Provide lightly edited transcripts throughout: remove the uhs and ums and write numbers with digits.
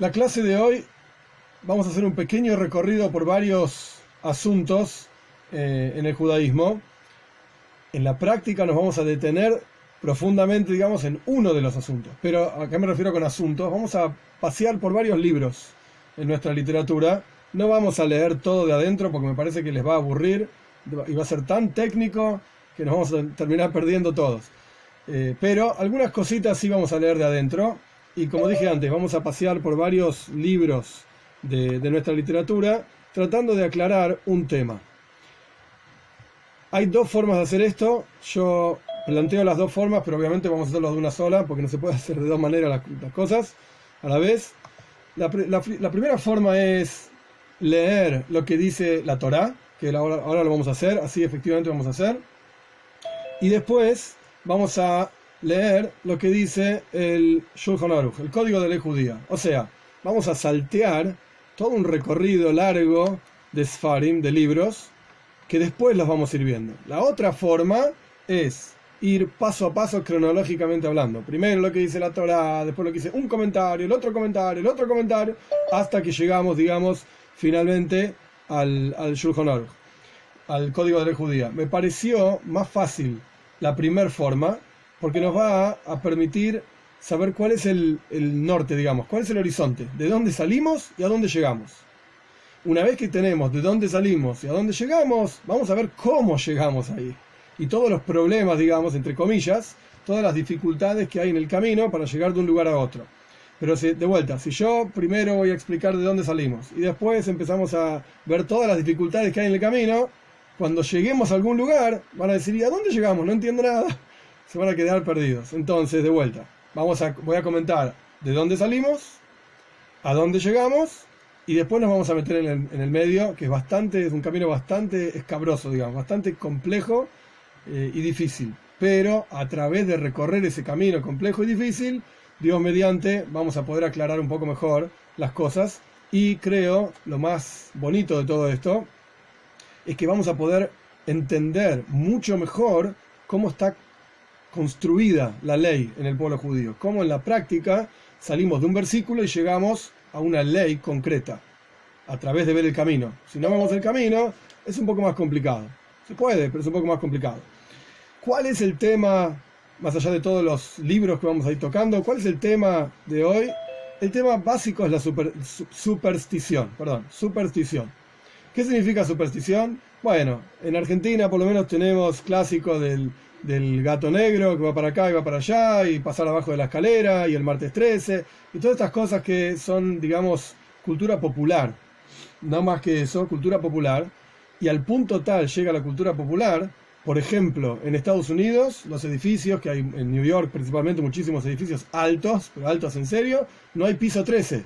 La clase de hoy vamos a hacer un pequeño recorrido por varios asuntos en el judaísmo. En la práctica nos vamos a detener profundamente, digamos, en uno de los asuntos. Pero ¿a qué me refiero con asuntos? Vamos a pasear por varios libros en nuestra literatura. No vamos a leer todo de adentro porque me parece que les va a aburrir y va a ser tan técnico que nos vamos a terminar perdiendo todos. Pero algunas cositas sí vamos a leer de adentro. Y como dije antes, vamos a pasear por varios libros de nuestra literatura tratando de aclarar un tema. Hay dos formas de hacer esto. Yo planteo las dos formas, pero obviamente vamos a hacerlo de una sola porque no se puede hacer de dos maneras las cosas a la vez. La primera forma es leer lo que dice la Torá, que ahora lo vamos a hacer, así efectivamente vamos a hacer. Y después vamos a leer lo que dice el Shulchan Aruch, el Código de Ley Judía. O sea, vamos a saltear todo un recorrido largo de Sfarim, de libros, que después los vamos a ir viendo. La otra forma es ir paso a paso cronológicamente hablando. Primero lo que dice la Torá, después lo que dice un comentario, el otro comentario, el otro comentario, hasta que llegamos, digamos, finalmente al Shulchan Aruch, al Código de Ley Judía. Me pareció más fácil la primera forma, porque nos va a permitir saber cuál es el norte, digamos, cuál es el horizonte, de dónde salimos y a dónde llegamos. Una vez que tenemos de dónde salimos y a dónde llegamos, vamos a ver cómo llegamos ahí. Y todos los problemas, digamos, entre comillas, todas las dificultades que hay en el camino para llegar de un lugar a otro. Pero de vuelta, si yo primero voy a explicar de dónde salimos y después empezamos a ver todas las dificultades que hay en el camino, cuando lleguemos a algún lugar, van a decir, ¿y a dónde llegamos? No entiendo nada. Se van a quedar perdidos. Entonces, de vuelta, voy a comentar de dónde salimos, a dónde llegamos, y después nos vamos a meter en el medio, que es un camino bastante escabroso, digamos, bastante complejo y difícil. Pero a través de recorrer ese camino complejo y difícil, Dios mediante, vamos a poder aclarar un poco mejor las cosas. Y creo, lo más bonito de todo esto, es que vamos a poder entender mucho mejor cómo está construida la ley en el pueblo judío, cómo en la práctica salimos de un versículo y llegamos a una ley concreta a través de ver el camino. Si no vemos el camino, es un poco más complicado. Se puede, pero es un poco más complicado. ¿Cuál es el tema, más allá de todos los libros que vamos a ir tocando, cuál es el tema de hoy? El tema básico es la superstición. ¿Qué significa superstición? Bueno, en Argentina por lo menos tenemos clásico del gato negro que va para acá y va para allá, y pasar abajo de la escalera, y el martes 13, y todas estas cosas que son, digamos, cultura popular. No más que eso, cultura popular. Y al punto tal llega la cultura popular, por ejemplo, en Estados Unidos, los edificios, que hay en New York principalmente, muchísimos edificios altos, pero altos en serio, no hay piso 13.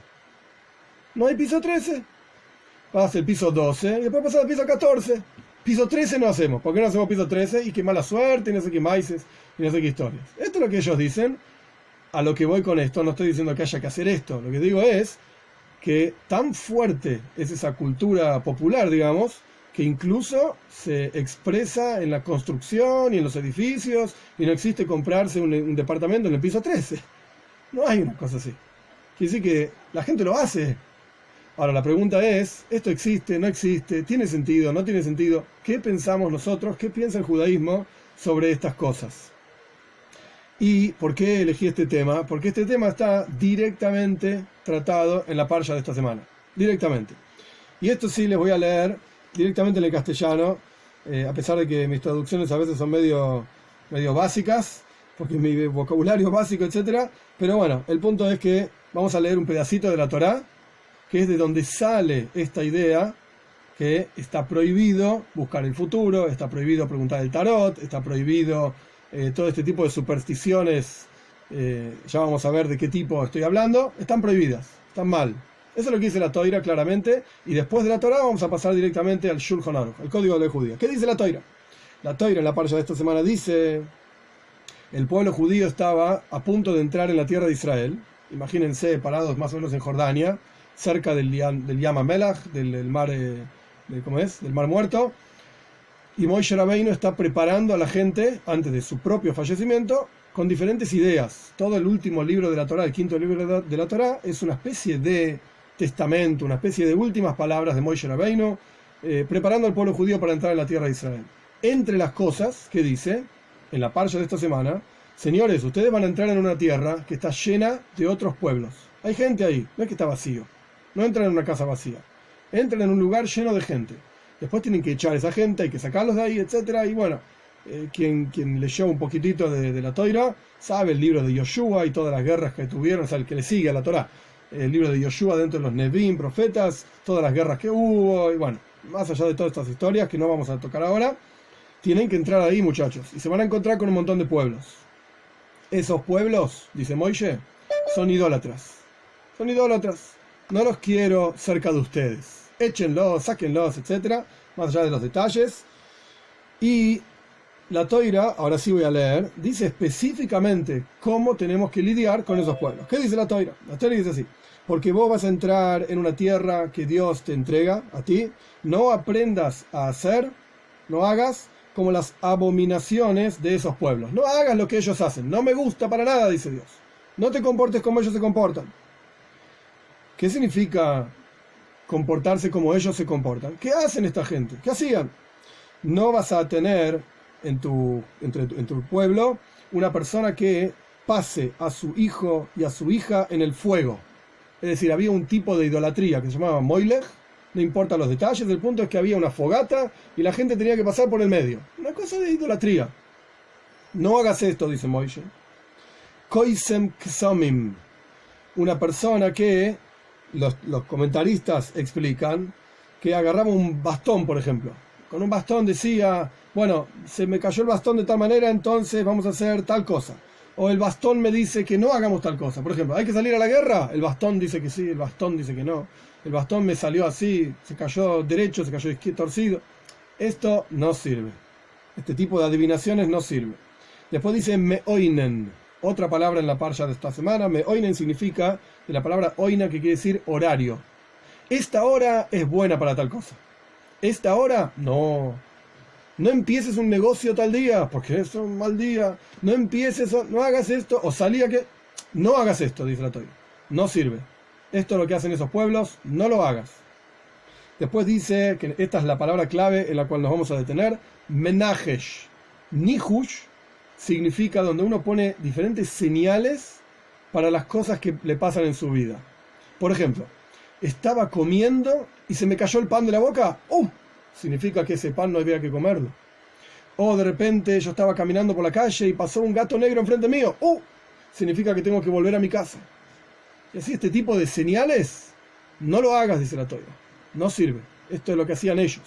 No hay piso 13. Pasa el piso 12 y después pasa el piso 14. Piso 13 no hacemos. ¿Por qué no hacemos piso 13? Y qué mala suerte, y no sé qué maices, y no sé qué historias. Esto es lo que ellos dicen. A lo que voy con esto, no estoy diciendo que haya que hacer esto. Lo que digo es que tan fuerte es esa cultura popular, digamos, que incluso se expresa en la construcción y en los edificios, y no existe comprarse un departamento en el piso 13. No hay una cosa así. Quiere decir que la gente lo hace. Ahora, la pregunta es, ¿esto existe? ¿No existe? ¿Tiene sentido? ¿No tiene sentido? ¿Qué pensamos nosotros? ¿Qué piensa el judaísmo sobre estas cosas? ¿Y por qué elegí este tema? Porque este tema está directamente tratado en la parsha de esta semana. Directamente. Y esto sí les voy a leer directamente en el castellano, a pesar de que mis traducciones a veces son medio básicas, porque mi vocabulario es básico, etc. Pero bueno, el punto es que vamos a leer un pedacito de la Torá, que es de donde sale esta idea que está prohibido buscar el futuro, está prohibido preguntar el tarot, está prohibido todo este tipo de supersticiones, ya vamos a ver de qué tipo estoy hablando, están prohibidas, están mal. Eso es lo que dice la Toira claramente, y después de la Torá vamos a pasar directamente al Shulchan Aruch, el Código de Ley Judía. ¿Qué dice la Toira? La Toira en la parsha de esta semana dice: el pueblo judío estaba a punto de entrar en la tierra de Israel, imagínense parados más o menos en Jordania, cerca del Yam HaMelach, del mar, del mar muerto, y Moishe Rabbeinu está preparando a la gente, antes de su propio fallecimiento, con diferentes ideas. Todo el último libro de la Torá, el quinto libro de la Torá, es una especie de testamento, una especie de últimas palabras de Moshe Rabbeinu, preparando al pueblo judío para entrar en la tierra de Israel. Entre las cosas que dice, en la parsha de esta semana, señores, ustedes van a entrar en una tierra que está llena de otros pueblos. Hay gente ahí, no es que está vacío. No entran en una casa vacía. Entran en un lugar lleno de gente. Después tienen que echar a esa gente, hay que sacarlos de ahí, etcétera. Y bueno, quien leyó un poquitito de la Torá, sabe el libro de Yoshua y todas las guerras que tuvieron, o sea, el que le sigue a la Torá. El libro de Yoshua dentro de los Nevim, profetas, todas las guerras que hubo, y bueno, más allá de todas estas historias que no vamos a tocar ahora, tienen que entrar ahí, muchachos, y se van a encontrar con un montón de pueblos. Esos pueblos, dice Moishe, son idólatras. Son idólatras. No los quiero cerca de ustedes. Échenlos, sáquenlos, etcétera, más allá de los detalles. Y la Toira, ahora sí voy a leer, dice específicamente cómo tenemos que lidiar con esos pueblos. ¿Qué dice la Toira? La Toira dice así: porque vos vas a entrar en una tierra que Dios te entrega a ti, no aprendas a hacer, no hagas como las abominaciones de esos pueblos. No hagas lo que ellos hacen. No me gusta para nada, dice Dios. No te comportes como ellos se comportan. ¿Qué significa comportarse como ellos se comportan? ¿Qué hacen esta gente? ¿Qué hacían? No vas a tener en tu pueblo una persona que pase a su hijo y a su hija en el fuego. Es decir, había un tipo de idolatría que se llamaba Moilech, no importa los detalles, el punto es que había una fogata y la gente tenía que pasar por el medio. Una cosa de idolatría. No hagas esto, dice Moishe. Koisem Ksomim, una persona que, los comentaristas explican, que agarraba un bastón, por ejemplo. Con un bastón decía, bueno, se me cayó el bastón de tal manera, entonces vamos a hacer tal cosa. O el bastón me dice que no hagamos tal cosa. Por ejemplo, ¿hay que salir a la guerra? El bastón dice que sí, el bastón dice que no. El bastón me salió así, se cayó derecho, se cayó torcido. Esto no sirve. Este tipo de adivinaciones no sirve. Después dice meoinen, otra palabra en la parsha de esta semana. Meoinen significa de la palabra oina, que quiere decir horario. Esta hora es buena para tal cosa. Esta hora, no. No empieces un negocio tal día, porque es un mal día. No empieces, no hagas esto, o salía que... No hagas esto, dice la Torá. No sirve. Esto es lo que hacen esos pueblos, no lo hagas. Después dice que esta es la palabra clave en la cual nos vamos a detener. Menajesh. Nihush significa donde uno pone diferentes señales para las cosas que le pasan en su vida. Por ejemplo, estaba comiendo y se me cayó el pan de la boca. Significa que ese pan no había que comerlo. O de repente yo estaba caminando por la calle y pasó un gato negro enfrente mío. Significa que tengo que volver a mi casa. Y así, este tipo de señales, no lo hagas, dice la Torá. No sirve. Esto es lo que hacían ellos.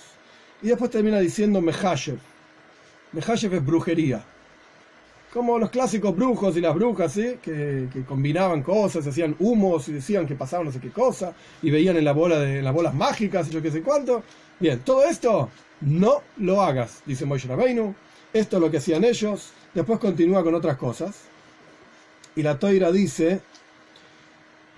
Y después termina diciendo Mehashev. Mehashev es brujería. Como los clásicos brujos y las brujas, ¿sí? que combinaban cosas, hacían humos y decían que pasaba no sé qué cosa, y veían en las bolas mágicas y yo qué sé cuánto. Bien, todo esto no lo hagas, dice Moshe Rabbeinu. Esto es lo que hacían ellos. Después continúa con otras cosas. Y la Toira dice,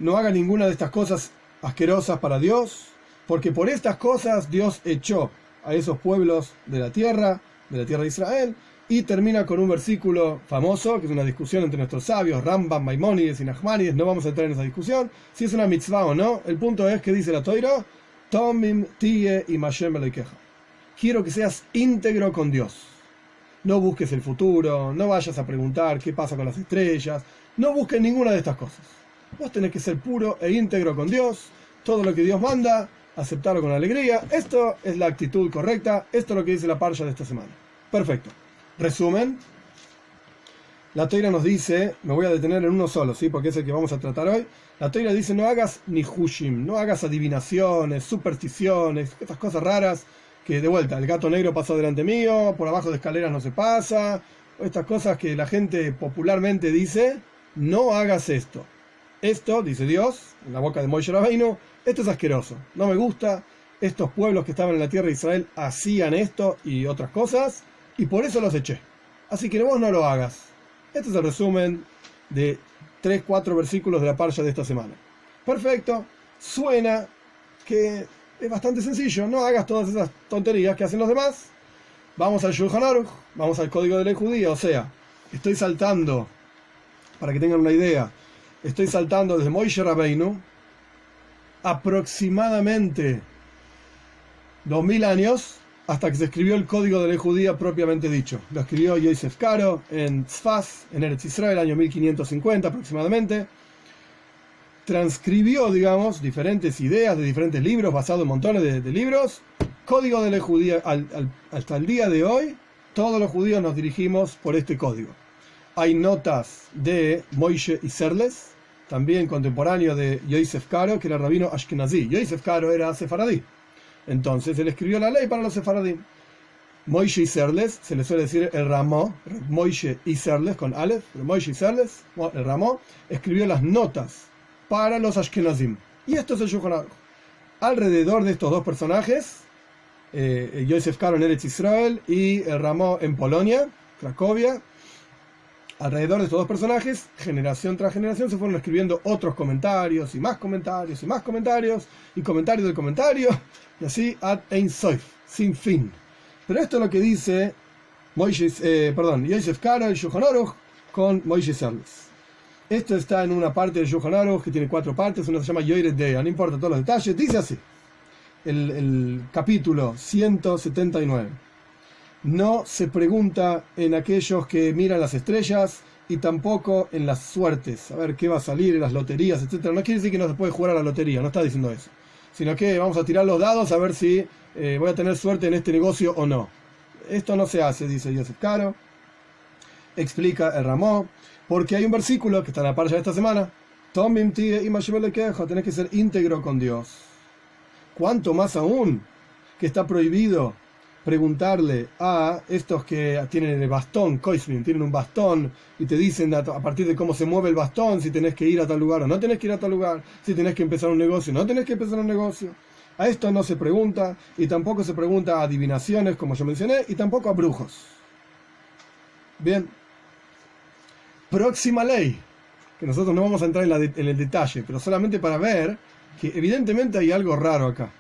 no haga ninguna de estas cosas asquerosas para Dios, porque por estas cosas Dios echó a esos pueblos de la tierra de Israel. Y termina con un versículo famoso, que es una discusión entre nuestros sabios, Rambam, Maimónides y Nachmanides. No vamos a entrar en esa discusión, si es una mitzvah o no. El punto es que dice la Toira, Tomim tie y Mashem Elokeja. Quiero que seas íntegro con Dios. No busques el futuro, no vayas a preguntar qué pasa con las estrellas, no busques ninguna de estas cosas. Vos tenés que ser puro e íntegro con Dios, todo lo que Dios manda, aceptarlo con alegría. Esto es la actitud correcta, esto es lo que dice la parsha de esta semana. Perfecto. Resumen, la Toira nos dice, me voy a detener en uno solo, ¿sí? Porque es el que vamos a tratar hoy. La Toira dice, no hagas ni hushim, no hagas adivinaciones, supersticiones, estas cosas raras, que de vuelta, el gato negro pasó delante mío, por abajo de escaleras no se pasa, estas cosas que la gente popularmente dice, no hagas esto. Esto, dice Dios, en la boca de Moshe Rabbeinu, esto es asqueroso, no me gusta, estos pueblos que estaban en la tierra de Israel hacían esto y otras cosas, y por eso los eché. Así que vos no lo hagas. Este es el resumen de 3-4 versículos de la parsha de esta semana. Perfecto. Suena que es bastante sencillo. No hagas todas esas tonterías que hacen los demás. Vamos al Shulchan Aruch, vamos al código de ley judía. O sea, estoy saltando para que tengan una idea, estoy saltando desde Moishe Rabbeinu, aproximadamente 2000 años, hasta que se escribió el código de ley judía propiamente dicho. Lo escribió Yosef Karo en Tzfaz, en Eretz Israel, año 1550 aproximadamente. Transcribió, digamos, diferentes ideas de diferentes libros, basado en montones de libros. Código de ley judía, hasta el día de hoy, todos los judíos nos dirigimos por este código. Hay notas de Moishe Isserles, también contemporáneo de Yosef Karo, que era rabino ashkenazí. Yosef Karo era sefaradí. Entonces él escribió la ley para los sefaradí. Moishe Isserles, se le suele decir el Ramó, Moishe Isserles con Aleph, pero Moishe Isserles, el Ramó, escribió las notas para los ashkenazim. Y esto es el Shulchan Aruch. Alrededor de estos dos personajes, Yosef Karo en Eretz Israel y el Ramó en Polonia, Cracovia, alrededor de estos dos personajes, generación tras generación, se fueron escribiendo otros comentarios y más comentarios y más comentarios y comentarios del comentario, y así ad ein sof, sin fin. Pero esto es lo que dice Yosef Karo, el Shulchan Aruch, con Moishe Isserles. Esto está en una parte del Shulchan Aruch que tiene 4 partes, una se llama Yored Deya, no importa todos los detalles, dice así, el capítulo 179. No se pregunta en aquellos que miran las estrellas y tampoco en las suertes, a ver qué va a salir en las loterías, etc. No quiere decir que no se puede jugar a la lotería, no está diciendo eso, sino que vamos a tirar los dados a ver si voy a tener suerte en este negocio o no. Esto no se hace, dice Yosef Karo. Explica el Ramó, porque hay un versículo que está en la parasha de esta semana: Tomim tire y mashivele quejo, tenés que ser íntegro con Dios. Cuanto más aún que está prohibido preguntarle a estos que tienen el bastón, Koismin, tienen un bastón y te dicen a partir de cómo se mueve el bastón si tenés que ir a tal lugar o no tenés que ir a tal lugar, si tenés que empezar un negocio o no tenés que empezar un negocio. A esto no se pregunta, y tampoco se pregunta a adivinaciones, como yo mencioné, y tampoco a brujos. Bien. Próxima ley, que nosotros no vamos a entrar en el detalle, pero solamente para ver que evidentemente hay algo raro acá.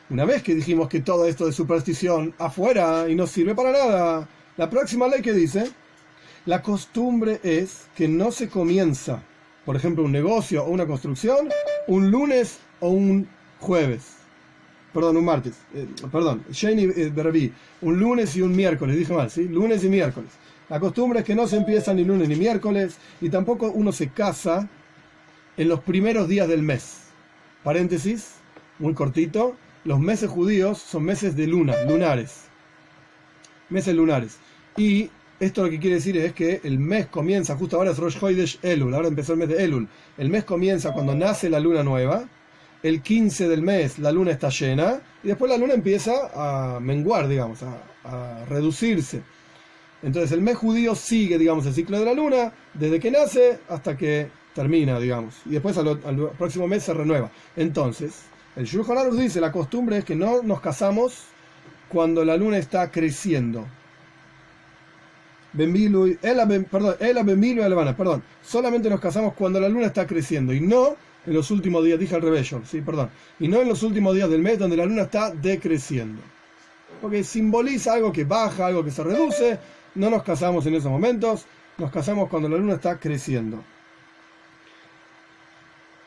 Una vez que dijimos que todo esto de superstición afuera y no sirve para nada, la próxima ley que dice, la costumbre es que no se comienza, por ejemplo, un negocio o una construcción, un lunes o un jueves. Perdón, un martes. Sheni Berbi, un lunes y un miércoles, dije mal, ¿sí? Lunes y miércoles. La costumbre es que no se empieza ni lunes ni miércoles, y tampoco uno se casa en los primeros días del mes. Paréntesis, muy cortito. Los meses judíos son meses de luna, lunares. Meses lunares. Y esto lo que quiere decir es que el mes comienza, justo ahora es Rosh Chodesh Elul, ahora empezó el mes de Elul. El mes comienza cuando nace la luna nueva, el 15 del mes la luna está llena, y después la luna empieza a menguar, digamos, a reducirse. Entonces el mes judío sigue, digamos, el ciclo de la luna, desde que nace hasta que termina, digamos. Y después al próximo mes se renueva. Entonces, el Shulchan Aruch dice, la costumbre es que no nos casamos cuando la luna está creciendo. Solamente nos casamos cuando la luna está creciendo y no en los últimos días, dije al revés, y no en los últimos días del mes donde la luna está decreciendo. Porque simboliza algo que baja, algo que se reduce. No nos casamos en esos momentos, nos casamos cuando la luna está creciendo.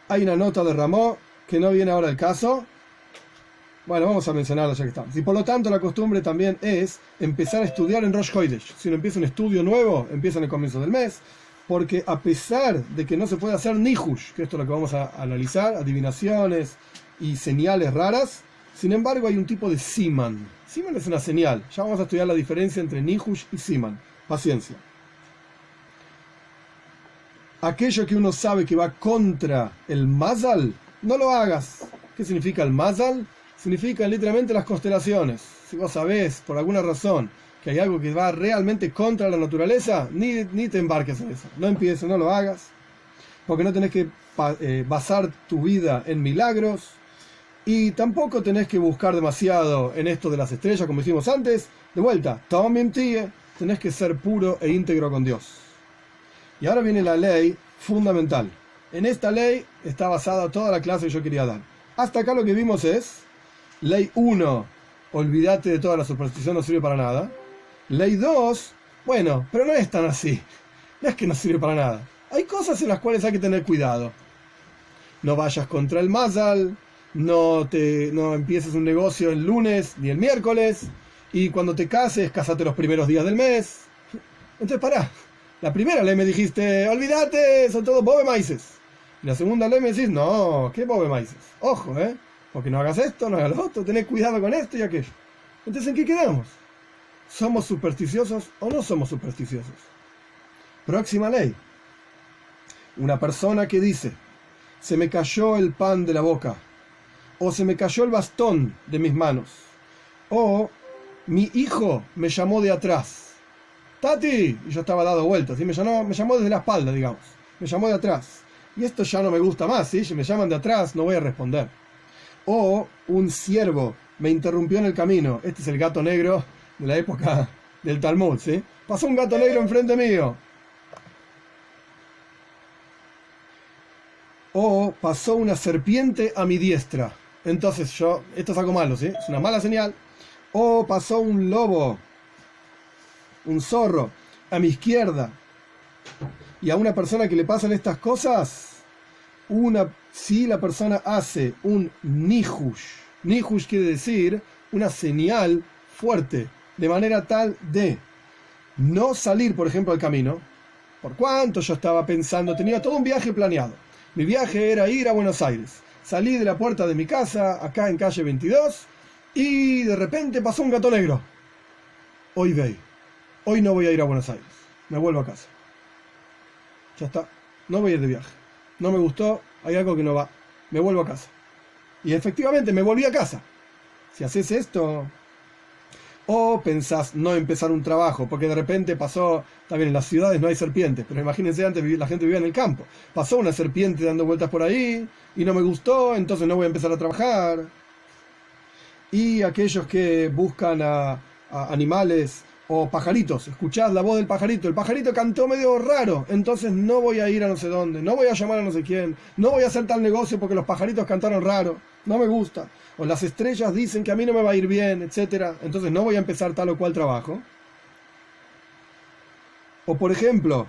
Hay una nota de Ramó que no viene ahora al caso. Bueno, vamos a mencionarla ya que estamos. Y por lo tanto la costumbre también es empezar a estudiar en Rosh Chodesh. Si uno empieza un estudio nuevo, empieza en el comienzo del mes, porque a pesar de que no se puede hacer nihush, que esto es lo que vamos a analizar, adivinaciones y señales raras, sin embargo hay un tipo de siman. Siman es una señal. Ya vamos a estudiar la diferencia entre nihush y siman. Paciencia. Aquello que uno sabe que va contra el mazal, no lo hagas. ¿Qué significa el mazal? Significa literalmente las constelaciones. Si vos sabés, por alguna razón, que hay algo que va realmente contra la naturaleza, ni te embarques en eso. No empieces, no lo hagas. Porque no tenés que basar tu vida en milagros. Y tampoco tenés que buscar demasiado en esto de las estrellas, como dijimos antes. De vuelta, tenés que ser puro e íntegro con Dios. Y ahora viene la ley fundamental. En esta ley está basada toda la clase que yo quería dar. Hasta acá lo que vimos es ley 1, olvídate de toda la superstición, no sirve para nada. Ley 2, bueno, pero no es tan así. No es que no sirve para nada. Hay cosas en las cuales hay que tener cuidado. No vayas contra el Mazal, no empieces un negocio el lunes ni el miércoles, y cuando te cases, cásate los primeros días del mes. Entonces pará. La primera ley me dijiste, olvídate, son todos bobe maíces. Y la segunda ley me decís, no, ¿qué bobe maíces? Ojo, porque no hagas esto, no hagas lo otro, tenés cuidado con esto y aquello. Entonces, ¿en qué quedamos? ¿Somos supersticiosos o no somos supersticiosos? Próxima ley. Una persona que dice, se me cayó el pan de la boca, o se me cayó el bastón de mis manos, o mi hijo me llamó de atrás. Tati, y yo estaba dado vueltas, ¿sí? me llamó desde la espalda, digamos, me llamó de atrás. Y esto ya no me gusta más, ¿sí? Si me llaman de atrás, no voy a responder. O un ciervo me interrumpió en el camino. Este es el gato negro de la época del Talmud, ¿sí? Pasó un gato negro enfrente mío. O pasó una serpiente a mi diestra. Entonces esto es algo malo, ¿sí? Es una mala señal. O pasó un lobo, un zorro, a mi izquierda. Y a una persona que le pasan estas cosas, si la persona hace un nihush quiere decir una señal fuerte, de manera tal de no salir, por ejemplo, al camino. Por cuanto yo estaba pensando, tenía todo un viaje planeado. Mi viaje era ir a Buenos Aires. Salí de la puerta de mi casa, acá en calle 22, y de repente pasó un gato negro. Hoy no voy a ir a Buenos Aires. Me vuelvo a casa. Ya está. No voy a ir de viaje. No me gustó, hay algo que no va. Me vuelvo a casa. Y efectivamente me volví a casa. Si haces esto, o pensás no empezar un trabajo, porque de repente pasó, también en las ciudades no hay serpientes, pero imagínense, antes la gente vivía en el campo. Pasó una serpiente dando vueltas por ahí y no me gustó, entonces no voy a empezar a trabajar. Y aquellos que buscan a animales o pajaritos, escuchás la voz del pajarito, el pajarito cantó medio raro, entonces no voy a ir a no sé dónde, no voy a llamar a no sé quién, no voy a hacer tal negocio porque los pajaritos cantaron raro, no me gusta, o las estrellas dicen que a mí no me va a ir bien, etcétera, entonces no voy a empezar tal o cual trabajo. O por ejemplo,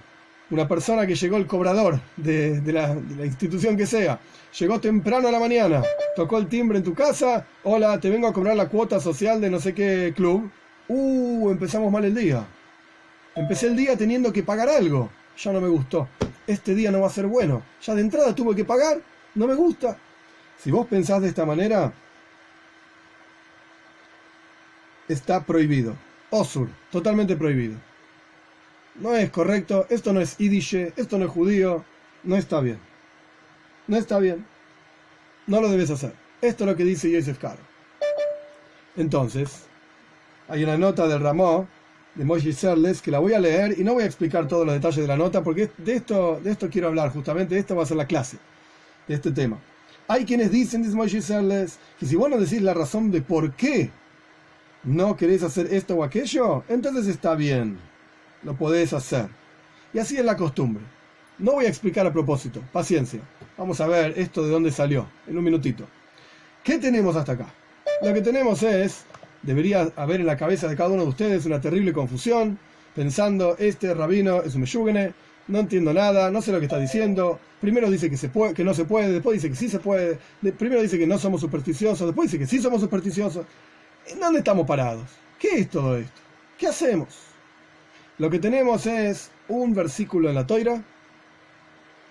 una persona que llegó, el cobrador de la institución que sea, llegó temprano a la mañana, tocó el timbre en tu casa, hola, te vengo a cobrar la cuota social de no sé qué club. Empezamos mal el día. Empecé el día teniendo que pagar algo. Ya no me gustó. Este día no va a ser bueno. Ya de entrada tuve que pagar. No me gusta. Si vos pensás de esta manera, está prohibido. Osur, totalmente prohibido. No es correcto. Esto no es Yiddish. Esto no es judío. No está bien. No está bien. No lo debes hacer. Esto es lo que dice Yosef Karo. Entonces, hay una nota del Ramó, de Moshe Serles, que la voy a leer y no voy a explicar todos los detalles de la nota, porque de esto quiero hablar, justamente, esta va a ser la clase de este tema. Hay quienes dicen, dice Moshe Serles, que si vos no decís la razón de por qué no querés hacer esto o aquello, entonces está bien, lo podés hacer. Y así es la costumbre. No voy a explicar a propósito, paciencia. Vamos a ver esto de dónde salió, en un minutito. ¿Qué tenemos hasta acá? Lo que tenemos es... Debería haber en la cabeza de cada uno de ustedes una terrible confusión, pensando, este rabino es un meyúgene, no entiendo nada, no sé lo que está diciendo, primero dice que no se puede, después dice que sí se puede, primero dice que no somos supersticiosos, después dice que sí somos supersticiosos. ¿En dónde estamos parados? ¿Qué es todo esto? ¿Qué hacemos? Lo que tenemos es un versículo en la Toira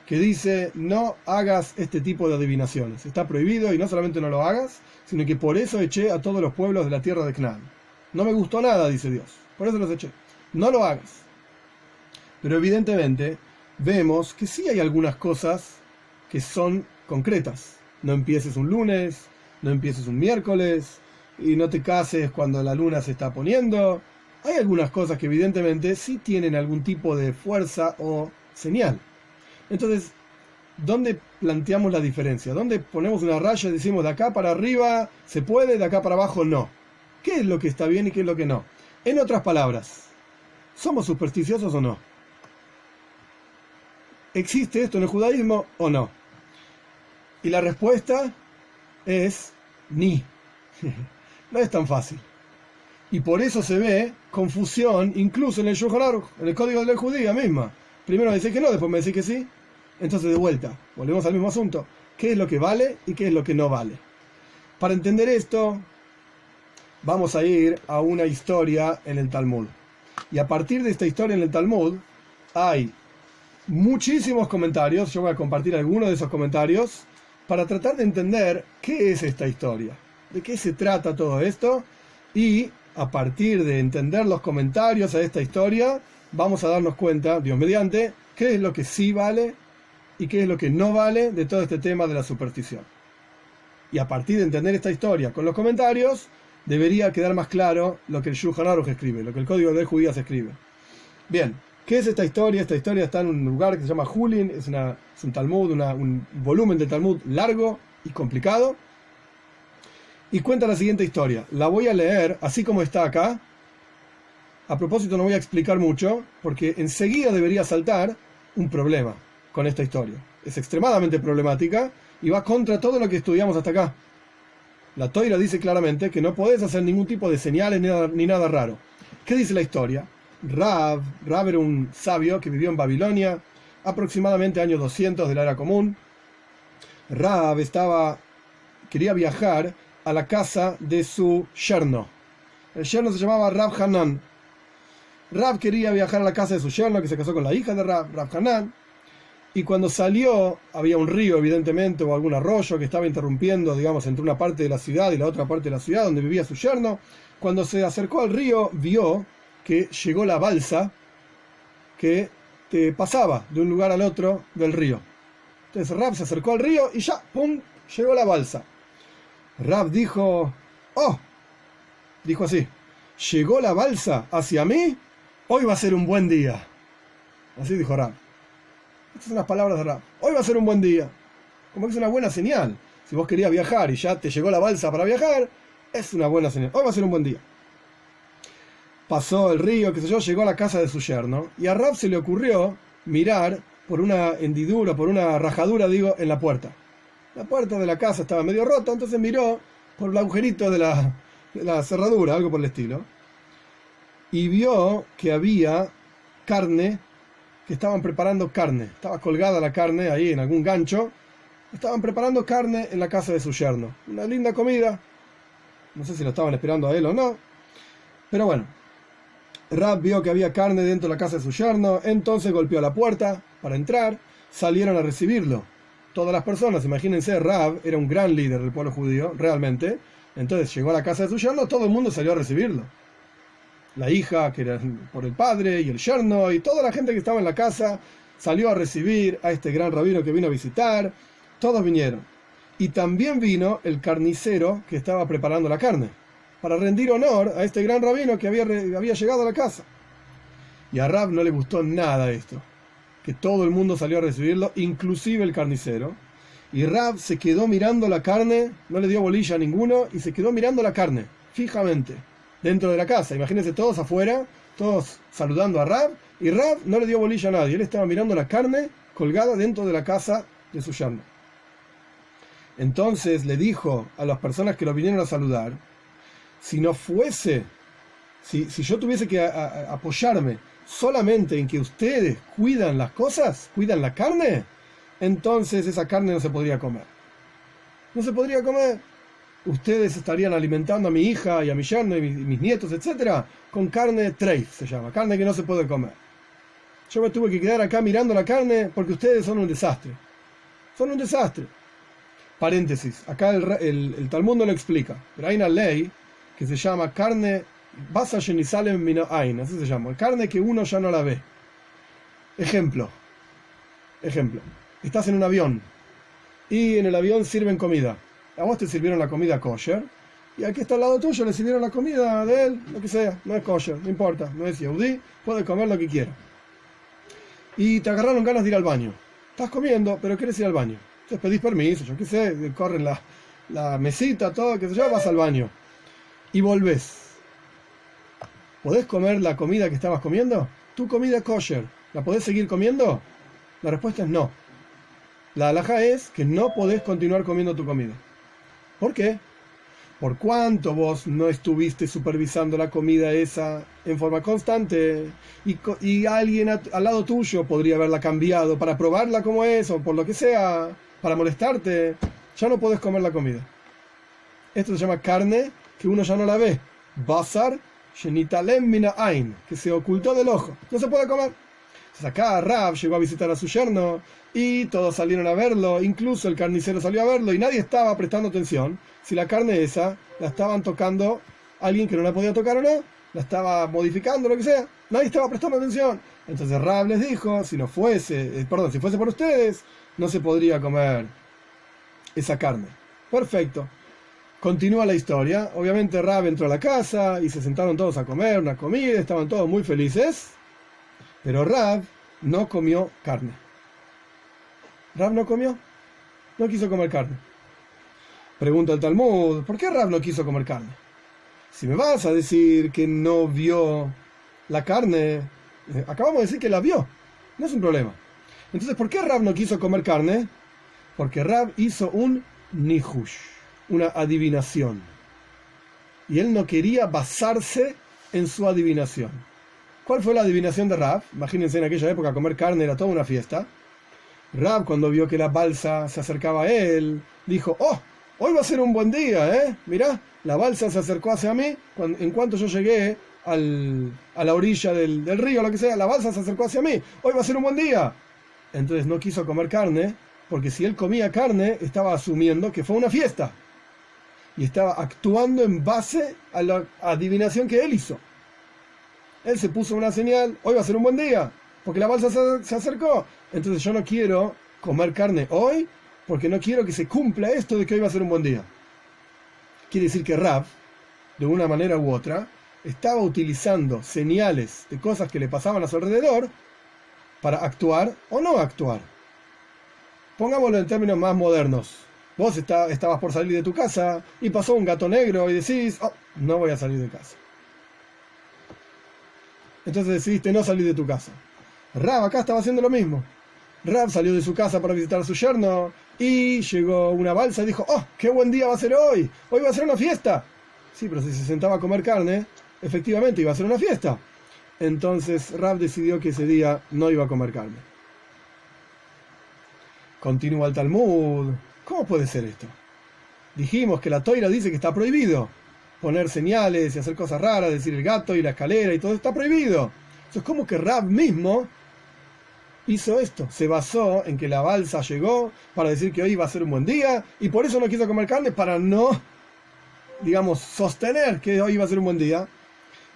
que dice, no hagas este tipo de adivinaciones. Está prohibido, y no solamente no lo hagas, sino que por eso eché a todos los pueblos de la tierra de Canaán. No me gustó nada, dice Dios. Por eso los eché. No lo hagas. Pero evidentemente vemos que sí hay algunas cosas que son concretas. No empieces un lunes, no empieces un miércoles, y no te cases cuando la luna se está poniendo. Hay algunas cosas que evidentemente sí tienen algún tipo de fuerza o señal. Entonces, ¿dónde planteamos la diferencia? ¿Dónde ponemos una raya y decimos de acá para arriba se puede, de acá para abajo no? ¿Qué es lo que está bien y qué es lo que no? En otras palabras, ¿somos supersticiosos o no? ¿Existe esto en el judaísmo o no? Y la respuesta es ni. No es tan fácil. Y por eso se ve confusión incluso en el Shulchan Aruch, en el código de la ley judía misma. Primero me decís que no, después me decís que sí. Entonces de vuelta, volvemos al mismo asunto. ¿Qué es lo que vale y qué es lo que no vale? Para entender esto, vamos a ir a una historia en el Talmud. Y a partir de esta historia en el Talmud, hay muchísimos comentarios. Yo voy a compartir algunos de esos comentarios para tratar de entender qué es esta historia, de qué se trata todo esto, y a partir de entender los comentarios a esta historia, vamos a darnos cuenta, Dios mediante, qué es lo que sí vale y qué es lo que no vale de todo este tema de la superstición. Y a partir de entender esta historia con los comentarios, debería quedar más claro lo que el Shulchan Aruch escribe, lo que el Código de Judías escribe. Bien, ¿qué es esta historia? Esta historia está en un lugar que se llama Julin, es un Talmud, un volumen de Talmud largo y complicado, y cuenta la siguiente historia. La voy a leer así como está acá. A propósito, no voy a explicar mucho, porque enseguida debería saltar un problema con esta historia. Es extremadamente problemática y va contra todo lo que estudiamos hasta acá. La Toira dice claramente que no podés hacer ningún tipo de señales ni nada raro. ¿Qué dice la historia? Rav era un sabio que vivió en Babilonia, aproximadamente año 200 de la era común. Rav quería viajar a la casa de su yerno. El yerno se llamaba Rav Hanan. Rav quería viajar a la casa de su yerno, que se casó con la hija de Rav Hanan. Y cuando salió, había un río, evidentemente, o algún arroyo que estaba interrumpiendo, digamos, entre una parte de la ciudad y la otra parte de la ciudad donde vivía su yerno. Cuando se acercó al río, vio que llegó la balsa que te pasaba de un lugar al otro del río. Entonces Rav se acercó al río y ya, ¡pum!, llegó la balsa. Rav dijo, ¡oh! Dijo así, ¿llegó la balsa hacia mí? Hoy va a ser un buen día. Así dijo Rav. Estas son las palabras de Rav. Hoy va a ser un buen día. Como que es una buena señal. Si vos querías viajar y ya te llegó la balsa para viajar, es una buena señal. Hoy va a ser un buen día. Pasó el río, qué sé yo, llegó a la casa de su yerno, y a Rav se le ocurrió mirar por una hendidura, por una rajadura, en la puerta. La puerta de la casa estaba medio rota, entonces miró por el agujerito de la cerradura, algo por el estilo, y vio que había carne, que estaban preparando carne. Estaba colgada la carne ahí en algún gancho. Estaban preparando carne en la casa de su yerno. Una linda comida. No sé si lo estaban esperando a él o no. Pero bueno. Rav vio que había carne dentro de la casa de su yerno. Entonces golpeó la puerta para entrar. Salieron a recibirlo todas las personas. Imagínense, Rav era un gran líder del pueblo judío, realmente. Entonces llegó a la casa de su yerno. Todo el mundo salió a recibirlo. La hija, que era por el padre, y el yerno, y toda la gente que estaba en la casa salió a recibir a este gran rabino que vino a visitar. Todos vinieron. Y también vino el carnicero que estaba preparando la carne, para rendir honor a este gran rabino que había llegado a la casa. Y a Rav no le gustó nada esto, que todo el mundo salió a recibirlo, inclusive el carnicero. Y Rav se quedó mirando la carne, no le dio bolilla a ninguno, y se quedó mirando la carne, fijamente, dentro de la casa. Imagínense, todos afuera, todos saludando a Rav, y Rav no le dio bolilla a nadie. Él estaba mirando la carne colgada dentro de la casa de su yerno. Entonces le dijo a las personas que lo vinieron a saludar, si yo tuviese que apoyarme solamente en que ustedes cuidan las cosas, cuidan la carne, entonces esa carne no se podría comer. No se podría comer. Ustedes estarían alimentando a mi hija y a mi yerno y mis nietos, etcétera, con carne treif, se llama, carne que no se puede comer. Yo me tuve que quedar acá mirando la carne porque ustedes son un desastre. Son un desastre. Paréntesis, acá el Talmud no lo explica, pero hay una ley que se llama carne basa shenisalem mino ain, así se llama, carne que uno ya no la ve. Ejemplo, estás en un avión y en el avión sirven comida. A vos te sirvieron la comida kosher y aquí está al lado tuyo le sirvieron la comida de él, lo que sea, no es kosher, no importa, no es yehudí, puede comer lo que quiera. Y te agarraron ganas de ir al baño. Estás comiendo, pero quieres ir al baño. Entonces pedís permiso, yo qué sé, corren la mesita, todo, qué sé yo, vas al baño. Y volvés. ¿Podés comer la comida que estabas comiendo? Tu comida kosher, ¿la podés seguir comiendo? La respuesta es no. La halajá es que no podés continuar comiendo tu comida. ¿Por qué? por cuanto vos no estuviste supervisando la comida esa en forma constante y alguien al lado tuyo podría haberla cambiado para probarla como es o por lo que sea, para molestarte, ya no podés comer la comida. Esto se llama carne que uno ya no la ve. Basar shenitalem mina ain, que se ocultó del ojo. No se puede comer. Entonces acá Rav llegó a visitar a su yerno y todos salieron a verlo, incluso el carnicero salió a verlo y nadie estaba prestando atención si la carne esa la estaban tocando alguien que no la podía tocar o no, la estaba modificando, lo que sea. Nadie estaba prestando atención. Entonces Rav les dijo, si fuese por ustedes, no se podría comer esa carne. Perfecto. Continúa la historia. Obviamente Rav entró a la casa y se sentaron todos a comer una comida, estaban todos muy felices, pero Rav no comió carne. Rav no comió, no quiso comer carne. Pregunta el Talmud, ¿por qué Rav no quiso comer carne? Si me vas a decir que no vio la carne, acabamos de decir que la vio, no es un problema. Entonces, ¿por qué Rav no quiso comer carne? Porque Rav hizo un nihush, una adivinación. Y él no quería basarse en su adivinación. ¿Cuál fue la adivinación de Rav? Imagínense, en aquella época comer carne era toda una fiesta. Rav, cuando vio que la balsa se acercaba a él, dijo, ¡oh! Hoy va a ser un buen día, ¿eh? Mirá, la balsa se acercó hacia mí, en cuanto yo llegué a la orilla del río, lo que sea, la balsa se acercó hacia mí, hoy va a ser un buen día. Entonces no quiso comer carne, porque si él comía carne, estaba asumiendo que fue una fiesta. Y estaba actuando en base a la adivinación que él hizo. Él se puso una señal, hoy va a ser un buen día, porque la balsa se acercó. Entonces yo no quiero comer carne hoy, porque no quiero que se cumpla esto de que hoy va a ser un buen día. Quiere decir que Rav, de una manera u otra, estaba utilizando señales de cosas que le pasaban a su alrededor para actuar o no actuar. Pongámoslo en términos más modernos. Vos estabas por salir de tu casa y pasó un gato negro y decís, oh, no voy a salir de casa. Entonces decidiste no salir de tu casa. Rav acá estaba haciendo lo mismo. Rav salió de su casa para visitar a su yerno y llegó una balsa y dijo, ¡oh, qué buen día va a ser hoy! ¡Hoy va a ser una fiesta! Sí, pero si se sentaba a comer carne, efectivamente iba a ser una fiesta. Entonces Rav decidió que ese día no iba a comer carne. Continúa el Talmud. ¿Cómo puede ser esto? Dijimos que la Toira dice que está prohibido poner señales y hacer cosas raras, decir el gato y la escalera y todo está prohibido. Entonces, ¿cómo que Rav mismo hizo esto? Se basó en que la balsa llegó para decir que hoy iba a ser un buen día y por eso no quiso comer carne, para no, digamos, sostener que hoy iba a ser un buen día.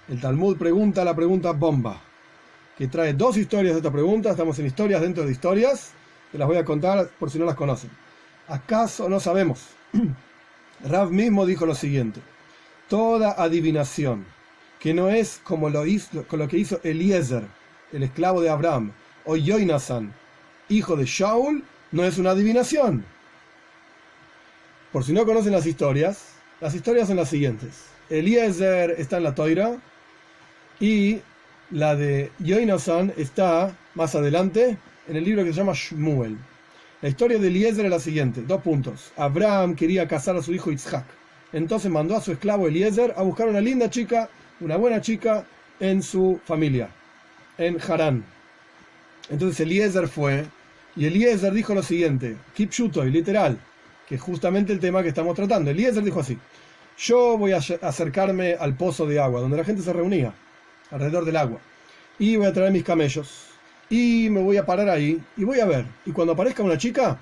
El Talmud pregunta la pregunta bomba, que trae dos historias de esta pregunta. Estamos en historias dentro de historias, que las voy a contar por si no las conocen. ¿Acaso no sabemos? Rav mismo dijo lo siguiente: toda adivinación que no es como lo que hizo Eliezer, el esclavo de Abraham, o Yoinasan, hijo de Shaul, no es una adivinación. Por si no conocen las historias son las siguientes. Eliezer está en la Toira y la de Yoinasan está más adelante en el libro que se llama Shmuel. La historia de Eliezer es la siguiente, 2 puntos. Abraham quería casar a su hijo Yitzhak. Entonces mandó a su esclavo Eliezer a buscar una linda chica, una buena chica en su familia, en Harán. Entonces Eliezer fue, y Eliezer dijo lo siguiente, Kipshutoy, literal, que es justamente el tema que estamos tratando. Eliezer dijo así: yo voy a acercarme al pozo de agua, donde la gente se reunía, alrededor del agua, y voy a traer mis camellos, y me voy a parar ahí, y voy a ver, y cuando aparezca una chica,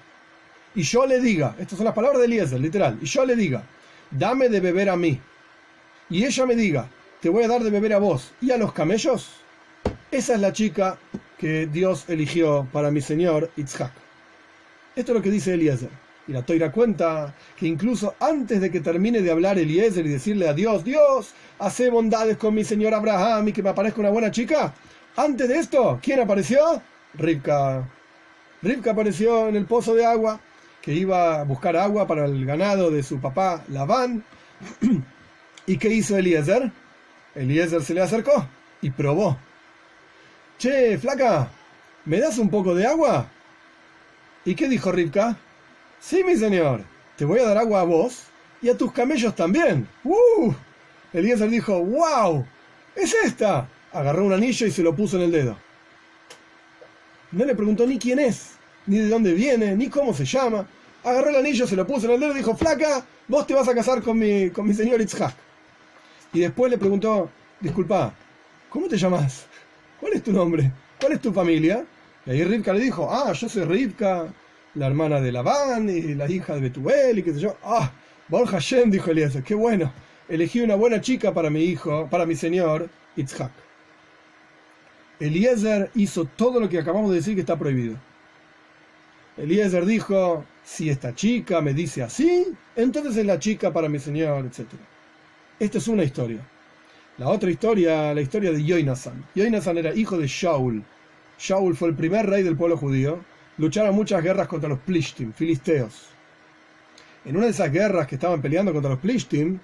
y yo le diga, estas son las palabras de Eliezer, literal, y yo le diga, dame de beber a mí, y ella me diga, te voy a dar de beber a vos y a los camellos, esa es la chica que Dios eligió para mi señor Yitzhak. Esto es lo que dice Eliezer. Y la Toira cuenta que incluso antes de que termine de hablar Eliezer y decirle a Dios, Dios, hace bondades con mi señor Abraham y que me aparezca una buena chica, antes de esto, ¿quién apareció? Rivka. Rivka apareció en el pozo de agua, que iba a buscar agua para el ganado de su papá Labán. ¿Y qué hizo Eliezer? Eliezer se le acercó y probó. Che, flaca, ¿me das un poco de agua? ¿Y qué dijo Rivka? Sí, mi señor, te voy a dar agua a vos y a tus camellos también. Eliezer dijo, ¡wow! ¡Es esta! Agarró un anillo y se lo puso en el dedo. No le preguntó ni quién es, ni de dónde viene, ni cómo se llama. Agarró el anillo, se lo puso en el dedo y dijo, flaca, vos te vas a casar con mi señor Yitzhak. Y después le preguntó, disculpa, ¿cómo te llamas? ¿Cuál es tu nombre? ¿Cuál es tu familia? Y ahí Rivka le dijo, yo soy Rivka, la hermana de Labán y la hija de Betuel y qué sé yo. Baruch Hashem, dijo Eliezer, qué bueno. Elegí una buena chica para mi hijo, para mi señor Yitzhak. Eliezer hizo todo lo que acabamos de decir que está prohibido. Eliezer dijo, si esta chica me dice así, entonces es la chica para mi señor, etc. Esta es una historia. La otra historia, la historia de Yonasan. Yonasan era hijo de Shaul. Shaul fue el primer rey del pueblo judío. Lucharon muchas guerras contra los Plishtim, filisteos. En una de esas guerras que estaban peleando contra los Plishtim,